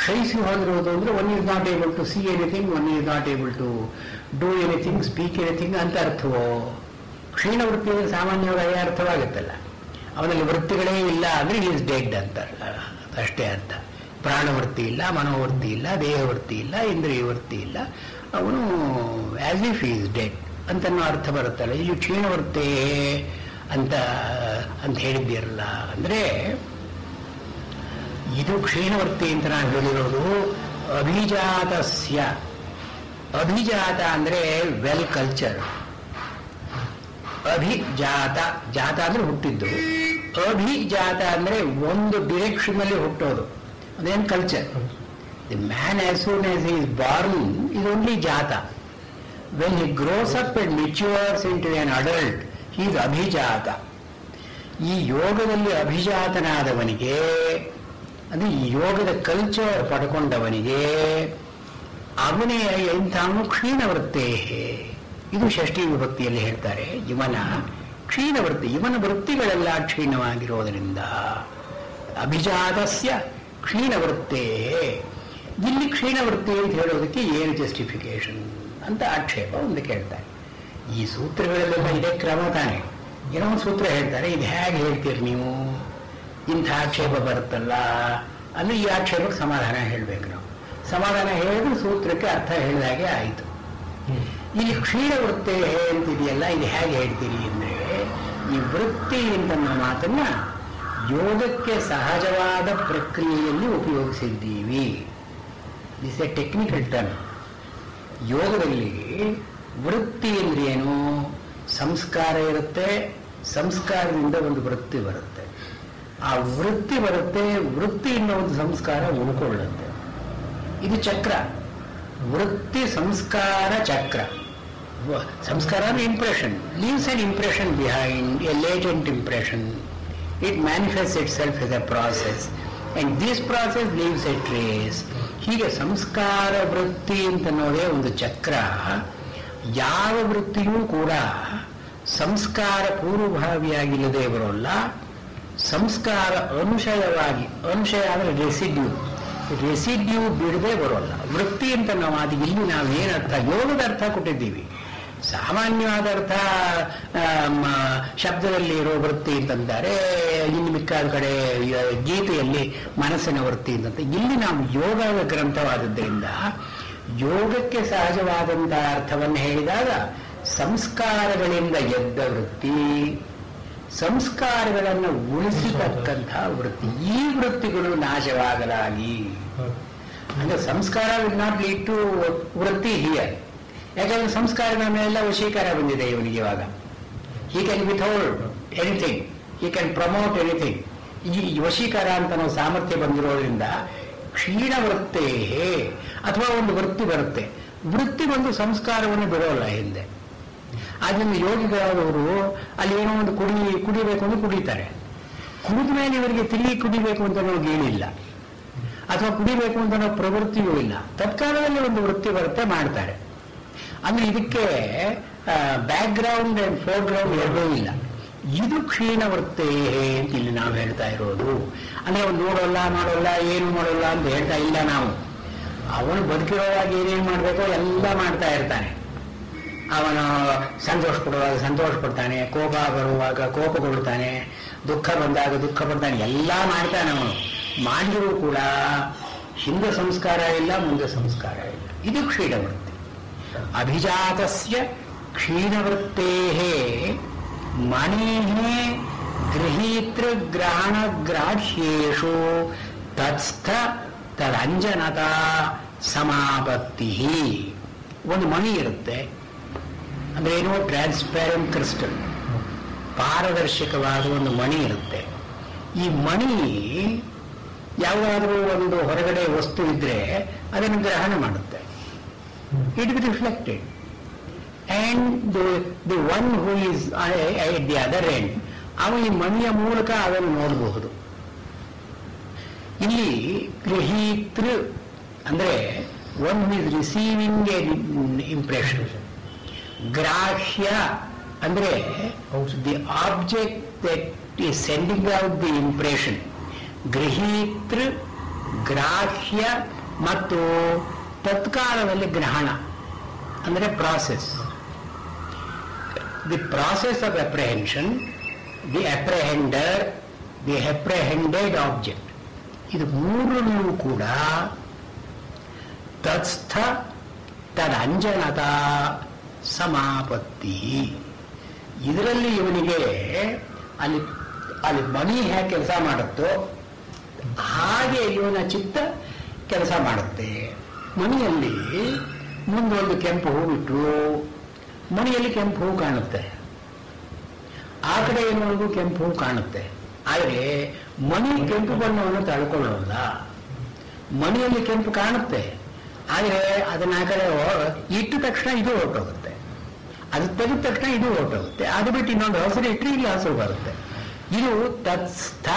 ಕ್ಷಯಿಸಿ ಹೋಗಿರೋದು ಅಂದ್ರೆ one is not able to see anything, one is not able to do anything, speak anything ಅಂತ ಅರ್ಥವೋ? ಕ್ಷೀಣ ವೃತ್ತಿ ಅಂದ್ರೆ ಸಾಮಾನ್ಯವಾಗಿ ಅರ್ಥವಾಗುತ್ತಲ್ಲ. ಅವನಲ್ಲಿ ವೃತ್ತಿಗಳೇ ಇಲ್ಲ ಅಂದ್ರೆ ಈಸ್ ಡೆಡ್ ಅಂತ ಅಷ್ಟೇ ಅರ್ಥ. ಪ್ರಾಣವೃತ್ತಿ ಇಲ್ಲ, ಮನೋವೃತ್ತಿ ಇಲ್ಲ, ದೇಹವೃತ್ತಿ ಇಲ್ಲ, ಇಂದ್ರಿಯ ವೃತ್ತಿ ಇಲ್ಲ, ಅವನು ಆಸ್ ಇಫ್ ಈಸ್ ಡೆಡ್ ಅಂತನೋ ಅರ್ಥ ಬರುತ್ತಲ್ಲ. ಇಲ್ಲಿ ಕ್ಷೀಣವೃತ್ತೇ ಅಂತ ಹೇಳಿದ್ದೀರಲ್ಲ ಅಂದ್ರೆ ಇದು ಕ್ಷೀಣವೃತ್ತಿ ಅಂತ ನಾನು ಹೇಳಿರೋದು. ಅಭಿಜಾತಸ್ಯ, ಅಭಿಜಾತ ಅಂದ್ರೆ ವೆಲ್ ಕಲ್ಚರ್. ಅಭಿಜಾತ, ಜಾತ ಅಂದ್ರೆ ಹುಟ್ಟಿದ್ದು. ಅಭಿಜಾತ ಅಂದ್ರೆ ಒಂದು ಡಿರೆಕ್ಷನ್ ಅಲ್ಲಿ ಹುಟ್ಟೋದು, ಅದೇನು culture. The man as soon as he is born is only ಜಾತ. When he grows up and matures into an adult he is ಅಭಿಜಾತ. ಈ ಯೋಗದಲ್ಲಿ ಅಭಿಜಾತನಾದವನಿಗೆ, ಅಂದ್ರೆ ಈ ಯೋಗದ ಕಲ್ಚರ್ ಪಡ್ಕೊಂಡವನಿಗೆ ಅವನೇ ಎಂಥವನು ಕ್ಷೀಣವೃತ್ತೇ. ಇದು ಷಷ್ಠಿ ವಿಭಕ್ತಿಯಲ್ಲಿ ಹೇಳ್ತಾರೆ. ಇವನ ಕ್ಷೀಣವೃತ್ತಿ, ಇವನ ವೃತ್ತಿಗಳೆಲ್ಲ ಕ್ಷೀಣವಾಗಿರೋದರಿಂದ ಅಭಿಜಾತಸ್ಯ ಕ್ಷೀಣವೃತ್ತೇ. ಇಲ್ಲಿ ಕ್ಷೀಣವೃತ್ತಿ ಅಂತ ಹೇಳೋದಕ್ಕೆ ಏನು ಜಸ್ಟಿಫಿಕೇಶನ್ ಅಂತ ಆಕ್ಷೇಪ ಒಂದು ಕೇಳ್ತಾರೆ. ಈ ಸೂತ್ರಗಳಲ್ಲೆಲ್ಲ ಇದೇ ಕ್ರಮ ತಾನೆ. ಏನೋ ಒಂದು ಸೂತ್ರ ಹೇಳ್ತಾರೆ, ಇದು ಹೇಗೆ ಹೇಳ್ತೀರಿ ನೀವು, ಇಂಥ ಆಕ್ಷೇಪ ಬರುತ್ತಲ್ಲ ಅಂದ್ರೆ ಈ ಆಕ್ಷೇಪಕ್ಕೆ ಸಮಾಧಾನ ಹೇಳ್ಬೇಕು. ನಾವು ಸಮಾಧಾನ ಹೇಳಿದ್ರೆ ಸೂತ್ರಕ್ಕೆ ಅರ್ಥ ಹೇಳಿದಾಗೆ ಆಯಿತು. ಇಲ್ಲಿ ಕ್ಷೀಣವೃತ್ತಿ ಹೇಳ್ತಿದೆಯಲ್ಲ, ಇದು ಹೇಗೆ ಹೇಳ್ತೀರಿ ಅಂದ್ರೆ, ಈ ವೃತ್ತಿ ಅಂತ ಮಾತನ್ನ ಯೋಗಕ್ಕೆ ಸಹಜವಾದ ಪ್ರಕ್ರಿಯೆಯಲ್ಲಿ ಉಪಯೋಗಿಸಿದ್ದೀವಿ. This a technical term. ಯೋಗದಲ್ಲಿ ವೃತ್ತಿ ಅಂದ್ರೆ ಏನು? ಸಂಸ್ಕಾರ ಇರುತ್ತೆ, ಸಂಸ್ಕಾರದಿಂದ ಒಂದು ವೃತ್ತಿ ಬರುತ್ತೆ, ಆ ವೃತ್ತಿ ಬರುತ್ತೆ, ವೃತ್ತಿಯಿಂದ ಒಂದು ಸಂಸ್ಕಾರ ಉಳ್ಕೊಳ್ಳುತ್ತೆ. ಇದು ಚಕ್ರ. ವೃತ್ತಿ ಸಂಸ್ಕಾರ ಚಕ್ರ. ಸಂಸ್ಕಾರ ಅಂದ್ರೆ impression, leaves an impression behind, a latent impression. It manifest itself as a process and this process leaves a trace. ಹೀಗೆ ಸಂಸ್ಕಾರ ವೃತ್ತಿ ಅಂತನ್ನೋದೇ ಒಂದು ಚಕ್ರ. ಯಾವ ವೃತ್ತಿಯೂ ಕೂಡ ಸಂಸ್ಕಾರ ಪೂರ್ವಭಾವಿಯಾಗಿಲ್ಲದೆ ಬರೋಲ್ಲ, ಸಂಸ್ಕಾರ ಅನುಶಯವಾಗಿ, ಅನುಶಯ ಅಂದರೆ ರೆಸಿಡ್ಯೂ ಬಿಡದೆ ಬರೋಲ್ಲ. ವೃತ್ತಿ ಅಂತ ನಾವು ಅದು ಇಲ್ಲಿ ನಾವೇನು ಅರ್ಥ, ಯೋಗದ ಅರ್ಥ ಕೊಟ್ಟಿದ್ದೀವಿ. ಸಾಮಾನ್ಯವಾದ ಅರ್ಥ ಶಬ್ದದಲ್ಲಿ ಇರೋ ವೃತ್ತಿ ಅಂತಂದರೆ, ಇನ್ನು ಮಿಕ್ಕಾದ ಕಡೆ ಗೀತೆಯಲ್ಲಿ ಮನಸ್ಸಿನ ವೃತ್ತಿ ಅಂತಂತ. ಇಲ್ಲಿ ನಾವು ಯೋಗದ ಗ್ರಂಥವಾದದ್ದರಿಂದ ಯೋಗಕ್ಕೆ ಸಹಜವಾದಂತಹ ಅರ್ಥವನ್ನು ಹೇಳಿದಾಗ ಸಂಸ್ಕಾರಗಳಿಂದ ಎದ್ದ ವೃತ್ತಿ, ಸಂಸ್ಕಾರಗಳನ್ನು ಉಳಿಸತಕ್ಕಂತಹ ವೃತ್ತಿ. ಈ ವೃತ್ತಿಗಳು ನಾಶವಾಗಲಾಗಿ ಅಂದ್ರೆ ಸಂಸ್ಕಾರ ವಿಲ್ ನಾಟ್ ಲೀಡ್ ಟು ವೃತ್ತಿ ಹಿಯರ್. ಯಾಕಂದ್ರೆ ಸಂಸ್ಕಾರಗಳ ಮೇಲೆಲ್ಲ ವಶೀಕಾರ ಬಂದಿದೆ ಇವನಿಗೆ. ಇವಾಗ he can withhold anything, he can promote anything. ಈ ವಶೀಕಾರ ಅಂತ ನಾವು ಸಾಮರ್ಥ್ಯ ಬಂದಿರೋದ್ರಿಂದ ಕ್ಷೀಣವೃತ್ತೇ ಅಥವಾ ಒಂದು ವೃತ್ತಿ ಬರುತ್ತೆ. ವೃತ್ತಿ ಬಂದು ಸಂಸ್ಕಾರವನ್ನು ಬಿಡೋಲ್ಲ ಹಿಂದೆ. ಆದ್ದರಿಂದ ಯೋಗಿಗಳವರು ಅಲ್ಲಿ ಏನೋ ಒಂದು ಕುಡಿಬೇಕು ಅಂದ್ರೆ ಕುಡಿತಾರೆ. ಕುಡಿದ ಮೇಲೆ ಇವರಿಗೆ ತಿರುಗಿ ಕುಡಿಬೇಕು ಅಂತ ನಾವು ಗೇಳಿಲ್ಲ, ಅಥವಾ ಕುಡಿಬೇಕು ಅಂತ ನಾವು ಪ್ರವೃತ್ತಿಯೂ ಇಲ್ಲ. ತತ್ಕಾಲದಲ್ಲಿ ಒಂದು ವೃತ್ತಿ ಬರುತ್ತೆ, ಮಾಡ್ತಾರೆ. ಅಂದ್ರೆ ಇದಕ್ಕೆ back ground and four ground ಎರಡೂ ಇಲ್ಲ. ಇದು ಕ್ಷೀಣ ವೃತ್ತೇ ಅಂತ ಇಲ್ಲಿ ನಾವು ಹೇಳ್ತಾ ಇರೋದು. ಅಂದ್ರೆ ಅವನು ನೋಡೋಲ್ಲ, ಮಾಡೋಲ್ಲ, ಏನು ಮಾಡೋಲ್ಲ ಅಂತ ಹೇಳ್ತಾ ಇಲ್ಲ ನಾವು. ಅವನು ಬದುಕಿರೋವಾಗ ಏನೇನು ಮಾಡಬೇಕೋ ಎಲ್ಲ ಮಾಡ್ತಾ ಇರ್ತಾನೆ. ಅವನು ಸಂತೋಷ ಪಡುವಾಗ ಸಂತೋಷ ಪಡ್ತಾನೆ, ಕೋಪ ಬರುವಾಗ ಕೋಪಗೊಳ್ತಾನೆ, ದುಃಖ ಬಂದಾಗ ದುಃಖ ಪಡ್ತಾನೆ, ಎಲ್ಲ ಮಾಡ್ತಾನೆ. ಅವನು ಮಾಡಿದರೂ ಕೂಡ ಹಿಂದೆ ಸಂಸ್ಕಾರ ಇಲ್ಲ, ಮುಂದೆ ಸಂಸ್ಕಾರ ಇಲ್ಲ. ಇದು ಕ್ಷೀಣವೃತ್ತಿ. ಅಭಿಜಾತಸ್ಯ ಕ್ಷೀಣವೃತ್ತೇ ಮಣೇಃ ಗೃಹೀತೃ ಗ್ರಹಣ ಗ್ರಾಹ್ಯೇಷು ತತ್ಸ್ಥ ತದಂಜನತಾ ಸಮಾಪತ್ತಿ. ಒಂದು ಮಣಿ ಇರುತ್ತೆ, ಅಂದ್ರೆ ಏನೋ ಟ್ರಾನ್ಸ್ಪ್ಯಾರೆಂಟ್ ಕ್ರಿಸ್ಟಲ್, ಪಾರದರ್ಶಕವಾದ ಒಂದು ಮಣಿ ಇರುತ್ತೆ. ಈ ಮಣಿ ಯಾವುದಾದ್ರೂ ಒಂದು ಹೊರಗಡೆ ವಸ್ತು ಇದ್ರೆ ಅದನ್ನು ಗ್ರಹಣ ಮಾಡುತ್ತೆ. It will reflected. and the one who is at the other end, ಅವನು ಈ ಮಣಿಯ ಮೂಲಕ ಅದನ್ನು ನೋಡಬಹುದು. ಇಲ್ಲಿ ಗೃಹೀತೃ ಅಂದ್ರೆ one who is receiving an impression. ಗ್ರಾಹ್ಯ ಅಂದ್ರೆ the object that is sending out the impression. ಗೃಹೀತೃ, ಗ್ರಾಹ್ಯ ಮತ್ತು ತತ್ಕಾಲದಲ್ಲಿ ಗ್ರಹಣ ಅಂದರೆ process. The process of apprehension, the apprehender, the apprehended object, ಇದು ಮೂರನ್ನೂ ಕೂಡ ತತ್ಸ್ಥ ತದಂಜನತ ಸಮಾಪತ್ತಿ. ಇದರಲ್ಲಿ ಇವನಿಗೆ ಅಲ್ಲಿ ಅಲ್ಲಿ ಮಣಿ ಹೇಗೆ ಕೆಲಸ ಮಾಡುತ್ತೋ ಹಾಗೆ ಇವನ ಚಿತ್ತ ಕೆಲಸ ಮಾಡುತ್ತೆ. ಮಣಿಯಲ್ಲಿ ಮುಂದೊಂದು ಕೆಂಪು ಹೂ ಬಿಟ್ಟರು, ಮಣಿಯಲ್ಲಿ ಕೆಂಪು ಹೂ ಕಾಣುತ್ತೆ, ಆ ಕಡೆ ಏನೊಳಗೂ ಕೆಂಪು ಹೂ ಕಾಣುತ್ತೆ. ಆದರೆ ಮಣಿ ಕೆಂಪು ಬಣ್ಣವನ್ನು ತಳ್ಕೊಳ್ಳೋಲ್ಲ. ಮಣಿಯಲ್ಲಿ ಕೆಂಪು ಕಾಣುತ್ತೆ, ಆದರೆ ಅದನ್ನ ಆ ಕಡೆ ಇಟ್ಟ ತಕ್ಷಣ ಇದು ಹೊರಟೋಗುತ್ತೆ, ಅದು ತೆಗೆದ ತಕ್ಷಣ ಇದು ಹೊರಟೋಗುತ್ತೆ, ಅದು ಬಿಟ್ಟು ಇನ್ನೊಂದು ಹಸಿರು ಇಟ್ಟರೆ ಇಲ್ಲಿ ಹಸಿರು ಬರುತ್ತೆ. ಇದು ತತ್ಸ್ಥ.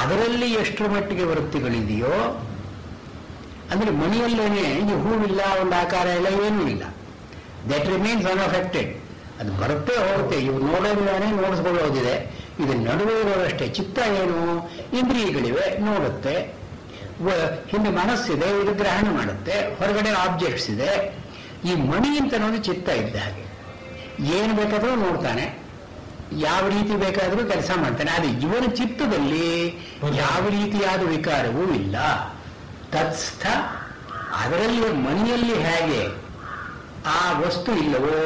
ಅದರಲ್ಲಿ ಎಷ್ಟರ ಮಟ್ಟಿಗೆ ವೃತ್ತಿಗಳಿದೆಯೋ, ಅಂದ್ರೆ ಮಣಿಯಲ್ಲೇನೆ ಈ ಹೂವಿಲ್ಲ, ಒಂದು ಆಕಾರ ಎಲ್ಲ ಏನೂ ಇಲ್ಲ, ದಟ್ ರಿಮೇನ್ಸ್ ಅನ್ಅಫೆಕ್ಟೆಡ್. ಅದು ಬರುತ್ತೆ ಹೋಗುತ್ತೆ, ಇವು ನೋಡೋದಿದ್ದಾನೆ, ನೋಡಿಸ್ಕೊಳ್ಳೋದಿದೆ. ಇದು ನಡುವೆ ಇರೋದಷ್ಟೇ. ಚಿತ್ತ ಏನು? ಇಂದ್ರಿಯಗಳಿವೆ, ನೋಡುತ್ತೆ. ಹಿಂದೆ ಮನಸ್ಸಿದೆ, ಇದು ಗ್ರಹಣ ಮಾಡುತ್ತೆ. ಹೊರಗಡೆ ಆಬ್ಜೆಕ್ಟ್ಸ್ ಇದೆ. ಈ ಮಣಿ ಅಂತ ನೋಡಿ ಚಿತ್ತ ಇದ್ದ ಹಾಗೆ ಏನು ಬೇಕಾದರೂ ನೋಡ್ತಾನೆ, ಯಾವ ರೀತಿ ಬೇಕಾದರೂ ಕೆಲಸ ಮಾಡ್ತಾನೆ. ಆದರೆ ಇವನ ಚಿತ್ತದಲ್ಲಿ ಯಾವ ರೀತಿಯಾದ ವಿಕಾರವೂ ಇಲ್ಲ. ತತ್ಸ್ಥ. ಅದರಲ್ಲಿ ಮಣಿಯಲ್ಲಿ ಹೇಗೆ ಆ ವಸ್ತು ಇಲ್ಲವೋ,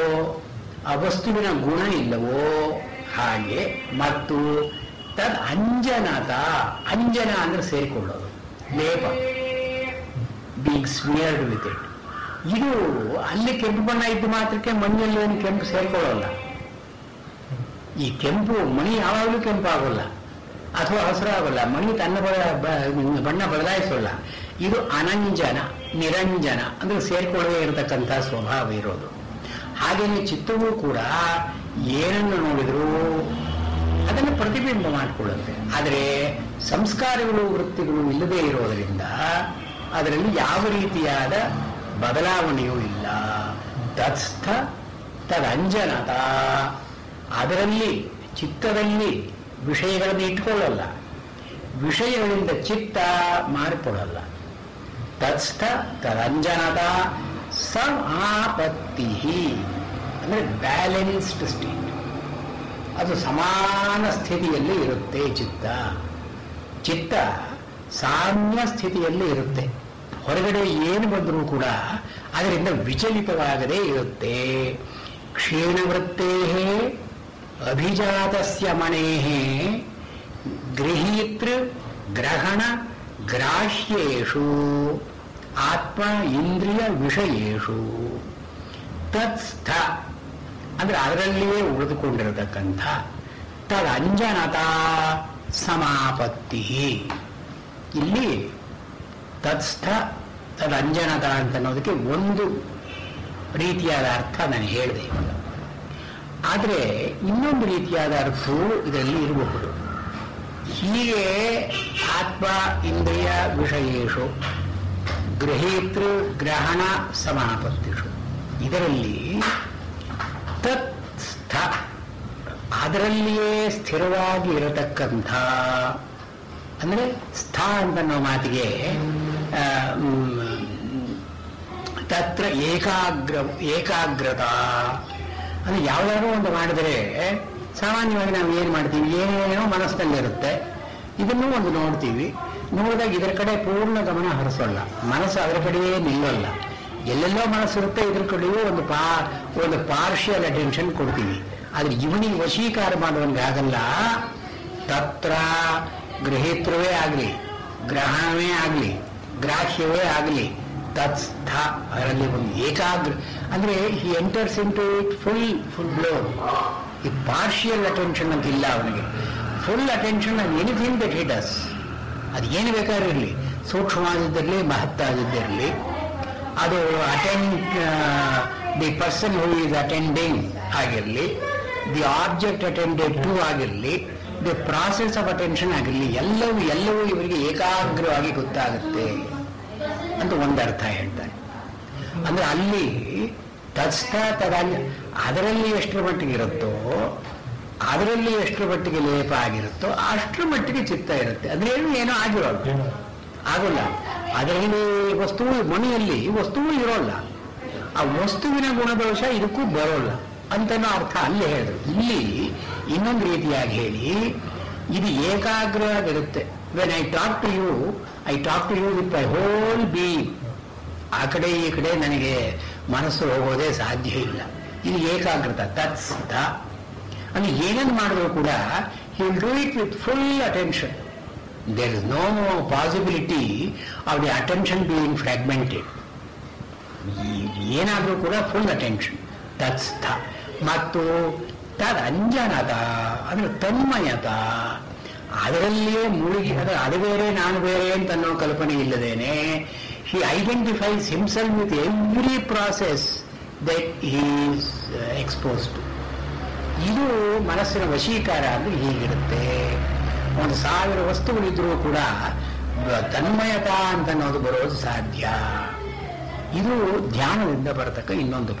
ಆ ವಸ್ತುವಿನ ಗುಣ ಇಲ್ಲವೋ ಹಾಗೆ. ಮತ್ತು ತದ್ ಅಂಜನತ. ಅಂಜನ ಅಂದ್ರೆ ಸೇರಿಕೊಳ್ಳೋದು, ಲೇಪ, ಬೀಂಗ್ ಸ್ಮಿಯರ್ಡ್ ವಿತ್ ಇಟ್. ಇದು ಅಲ್ಲಿ ಕೆಂಪು ಬಣ್ಣ ಇದ್ದು ಮಾತ್ರಕ್ಕೆ ಮಣ್ಣಿನಲ್ಲಿ ಏನು ಕೆಂಪು ಸೇರ್ಕೊಳ್ಳೋಲ್ಲ. ಈ ಕೆಂಪು ಮಣಿ ಯಾವಾಗಲೂ ಕೆಂಪು ಆಗೋಲ್ಲ ಅಥವಾ ಹಸಿರಾಗಲ್ಲ. ಮಣಿ ತನ್ನ ಬಣ್ಣ ಬದಲಾಯಿಸೋಲ್ಲ. ಇದು ಅನಂಜನ, ನಿರಂಜನ ಅಂದ್ರೆ ಸೇರ್ಕೊಳ್ಳದೇ ಇರತಕ್ಕಂಥ ಸ್ವಭಾವ ಇರೋದು. ಹಾಗೆಯೇ ಚಿತ್ತವೂ ಕೂಡ ಏನನ್ನು ನೋಡಿದರೂ ಅದನ್ನು ಪ್ರತಿಬಿಂಬ ಮಾಡಿಕೊಳ್ಳುತ್ತೆ. ಆದರೆ ಸಂಸ್ಕಾರಗಳು, ವೃತ್ತಿಗಳು ಇಲ್ಲದೇ ಇರೋದರಿಂದ ಅದರಲ್ಲಿ ಯಾವ ರೀತಿಯಾದ ಬದಲಾವಣೆಯೂ ಇಲ್ಲ. ತತ್ಸ್ಥ ತದಂಜನತ. ಅದರಲ್ಲಿ ಚಿತ್ತದಲ್ಲಿ ವಿಷಯಗಳನ್ನು ಇಟ್ಕೊಳ್ಳಲ್ಲ, ವಿಷಯಗಳಿಂದ ಚಿತ್ತ ಮಾರಿಕೊಳ್ಳಲ್ಲ. ತತ್ಸ್ಥ ತದಂಜನತ ಸಮಾಪತ್ತಿ ಅಂದರೆ ಬ್ಯಾಲೆನ್ಸ್ಡ್ ಸ್ಟೇಟ್. ಅದು ಸಮಾನ ಸ್ಥಿತಿಯಲ್ಲಿ ಇರುತ್ತೆ. ಚಿತ್ತ ಸಾಮ್ಯ ಸ್ಥಿತಿಯಲ್ಲಿ ಇರುತ್ತೆ. ಹೊರಗಡೆ ಏನು ಬಂದರೂ ಕೂಡ ಅದರಿಂದ ವಿಚಲಿತವಾಗದೇ ಇರುತ್ತೆ. ಕ್ಷೀಣವೃತ್ತೇ ಅಭಿಜಾತಸ್ಯ ಮಣೇಃ ಗೃಹೀತೃ ಗ್ರಹಣ ಗ್ರಾಹ್ಯೇಷು ಆತ್ಮ ಇಂದ್ರಿಯ ವಿಷಯೇಷು ತತ್ಸ್ಥ ಅಂದ್ರೆ ಅದರಲ್ಲಿಯೇ ಉಳಿದುಕೊಂಡಿರತಕ್ಕಂಥ ತದಂಜನತ ಸಮಾಪತ್ತಿ. ಇಲ್ಲಿ ತತ್ಸ್ಥ ತದಂಜನತ ಅಂತ ಅನ್ನೋದಕ್ಕೆ ಒಂದು ರೀತಿಯಾದ ಅರ್ಥ ನಾನು ಹೇಳಿದೆ. ಆದರೆ ಇನ್ನೊಂದು ರೀತಿಯಾದ ಅರ್ಥವೂ ಇದರಲ್ಲಿ ಇರಬಹುದು. ಹೀಗೆ ಆತ್ಮ ಇಂದ್ರಿಯ ವಿಷಯೇಷು ಗೃಹೀತೃ ಗ್ರಹಣ ಸಮಾಪತ್ತಿಷು, ಇದರಲ್ಲಿ ತತ್ಸ್ಥ ಅದರಲ್ಲಿಯೇ ಸ್ಥಿರವಾಗಿ ಇರತಕ್ಕಂಥ ಅಂದರೆ ಸ್ಥಾ ಅಂತನ್ನೋ ಮಾತಿಗೆ ತತ್ರ ಏಕಾಗ್ರತಾ ಅಂದರೆ ಯಾವುದಾದ್ರೂ ಒಂದು ಮಾಡಿದರೆ ಸಾಮಾನ್ಯವಾಗಿ ನಾವು ಏನು ಮಾಡ್ತೀವಿ, ಏನೇನೋ ಮನಸ್ಸಿನಲ್ಲಿರುತ್ತೆ, ಇದನ್ನೂ ಒಂದು ನೋಡ್ತೀವಿ. ನೋಡಿದಾಗ ಇದರ ಕಡೆ ಪೂರ್ಣ ಗಮನ ಹರಿಸೋಲ್ಲ, ಮನಸ್ಸು ಅದರ ಕಡೆಯೇ ನಿಲ್ಲಲ್ಲ. ಎಲ್ಲೆಲ್ಲೋ ಮನಸ್ಸಿರುತ್ತೆ, ಇದ್ರ ಕಡೆಯೂ ಒಂದು ಪಾರ್ಷಿಯಲ್ ಅಟೆನ್ಷನ್ ಕೊಡ್ತೀವಿ. ಆದರೆ ಇವನಿಗೆ ವಶೀಕಾರ ಮಾಡುವಂಗೆ ಆಗಲ್ಲ. ತತ್ರ ಗೃಹೀತೃವೇ ಆಗಲಿ, ಗ್ರಹಣವೇ ಆಗಲಿ, ಗ್ರಾಹ್ಯವೇ ಆಗಲಿ, ತತ್ಸ್ಥ ಅದರಲ್ಲಿ ಒಂದು ಏಕಾಗ್ರ ಅಂದರೆ he enters into it full blown. ಈ ಪಾರ್ಷಿಯಲ್ ಅಟೆನ್ಷನ್ ಅಂತ ಇಲ್ಲ ಅವನಿಗೆ. Full attention on anything that he does. ಅದು ಏನು ಬೇಕಾದ್ರೂ ಇರಲಿ, ಸೂಕ್ಷ್ಮವಾಗಿದ್ದಿರಲಿ, ಮಹತ್ತಾಗಿದ್ದಿರಲಿ, ಅದು the person who is attending ಆಗಿರಲಿ, ದಿ ಆಬ್ಜೆಕ್ಟ್ ಅಟೆಂಡೆಡ್ ಟು ಆಗಿರಲಿ, ದಿ ಪ್ರಾಸೆಸ್ ಆಫ್ ಅಟೆನ್ಷನ್ ಆಗಿರಲಿ, ಎಲ್ಲವೂ ಇವರಿಗೆ ಏಕಾಗ್ರವಾಗಿ ಗೊತ್ತಾಗುತ್ತೆ ಅಂತ ಒಂದರ್ಥ ಹೇಳ್ತಾರೆ. ಅಂದ್ರೆ ಅಲ್ಲಿ ತತ್ಸ್ಥ ತದಾನ್ಯ ಅದರಲ್ಲಿ ಎಷ್ಟರ ಮಟ್ಟಿಗೆ ಇರುತ್ತೋ, ಅದರಲ್ಲಿ ಎಷ್ಟರ ಮಟ್ಟಿಗೆ ಲೇಪ ಆಗಿರುತ್ತೋ ಅಷ್ಟರ ಮಟ್ಟಿಗೆ ಚಿತ್ತ ಇರುತ್ತೆ. ಅದ್ರೇನು ಏನೋ ಆಗೋಲ್ಲ. ಅದರಲ್ಲಿ ವಸ್ತುವು ಮಣಿಯಲ್ಲಿ ವಸ್ತುವು ಇರೋಲ್ಲ, ಆ ವಸ್ತುವಿನ ಗುಣದೋಷ ಇದಕ್ಕೂ ಬರೋಲ್ಲ ಅಂತನೋ ಅರ್ಥ ಅಲ್ಲಿ ಹೇಳಿದ್ರು. ಇಲ್ಲಿ ಇನ್ನೊಂದು ರೀತಿಯಾಗಿ ಹೇಳಿ, ಇದು ಏಕಾಗ್ರ ಆಗಿರುತ್ತೆ. When I talk to you with my whole being. ಆ ಕಡೆ ಈ ಕಡೆ ನನಗೆ ಮನಸ್ಸು ಹೋಗೋದೇ ಸಾಧ್ಯ ಇಲ್ಲ. ಇದು ಏಕಾಗ್ರತ ತತ್ಸ್ಥ. ಅಂದ್ರೆ ಏನನ್ನು ಮಾಡಿದ್ರು ಕೂಡ he will do it with full attention. There is no possibility of the attention being fragmented. ಏನಾದರೂ ಕೂಡ ಫುಲ್ ಅಟೆನ್ಷನ್ ತತ್ಸ್ಥ. ಮತ್ತು ತದಂಜನತ ಅಂದ್ರೆ ತನ್ಮಯತ, ಅದರಲ್ಲಿಯೇ ಮುಳುಗಿ, ಅದು ಬೇರೆ ನಾನು ಬೇರೆ ಅಂತ ಅನ್ನೋ ಕಲ್ಪನೆ ಇಲ್ಲದೇನೆ he identifies himself with every process that he is exposed to. ಇದು ಮನಸ್ಸಿನ ವಶೀಕಾರ ಅಂದ್ರೆ ಹೀಗಿರುತ್ತೆ. 1000 ವಸ್ತುಗಳಿದ್ರೂ ಕೂಡ ತನ್ಮಯತ ಅಂತ ಅನ್ನೋದು ಬರೋದು ಸಾಧ್ಯ. ಇದು ಧ್ಯಾನದಿಂದ ಬರತಕ್ಕ ಇನ್ನೊಂದು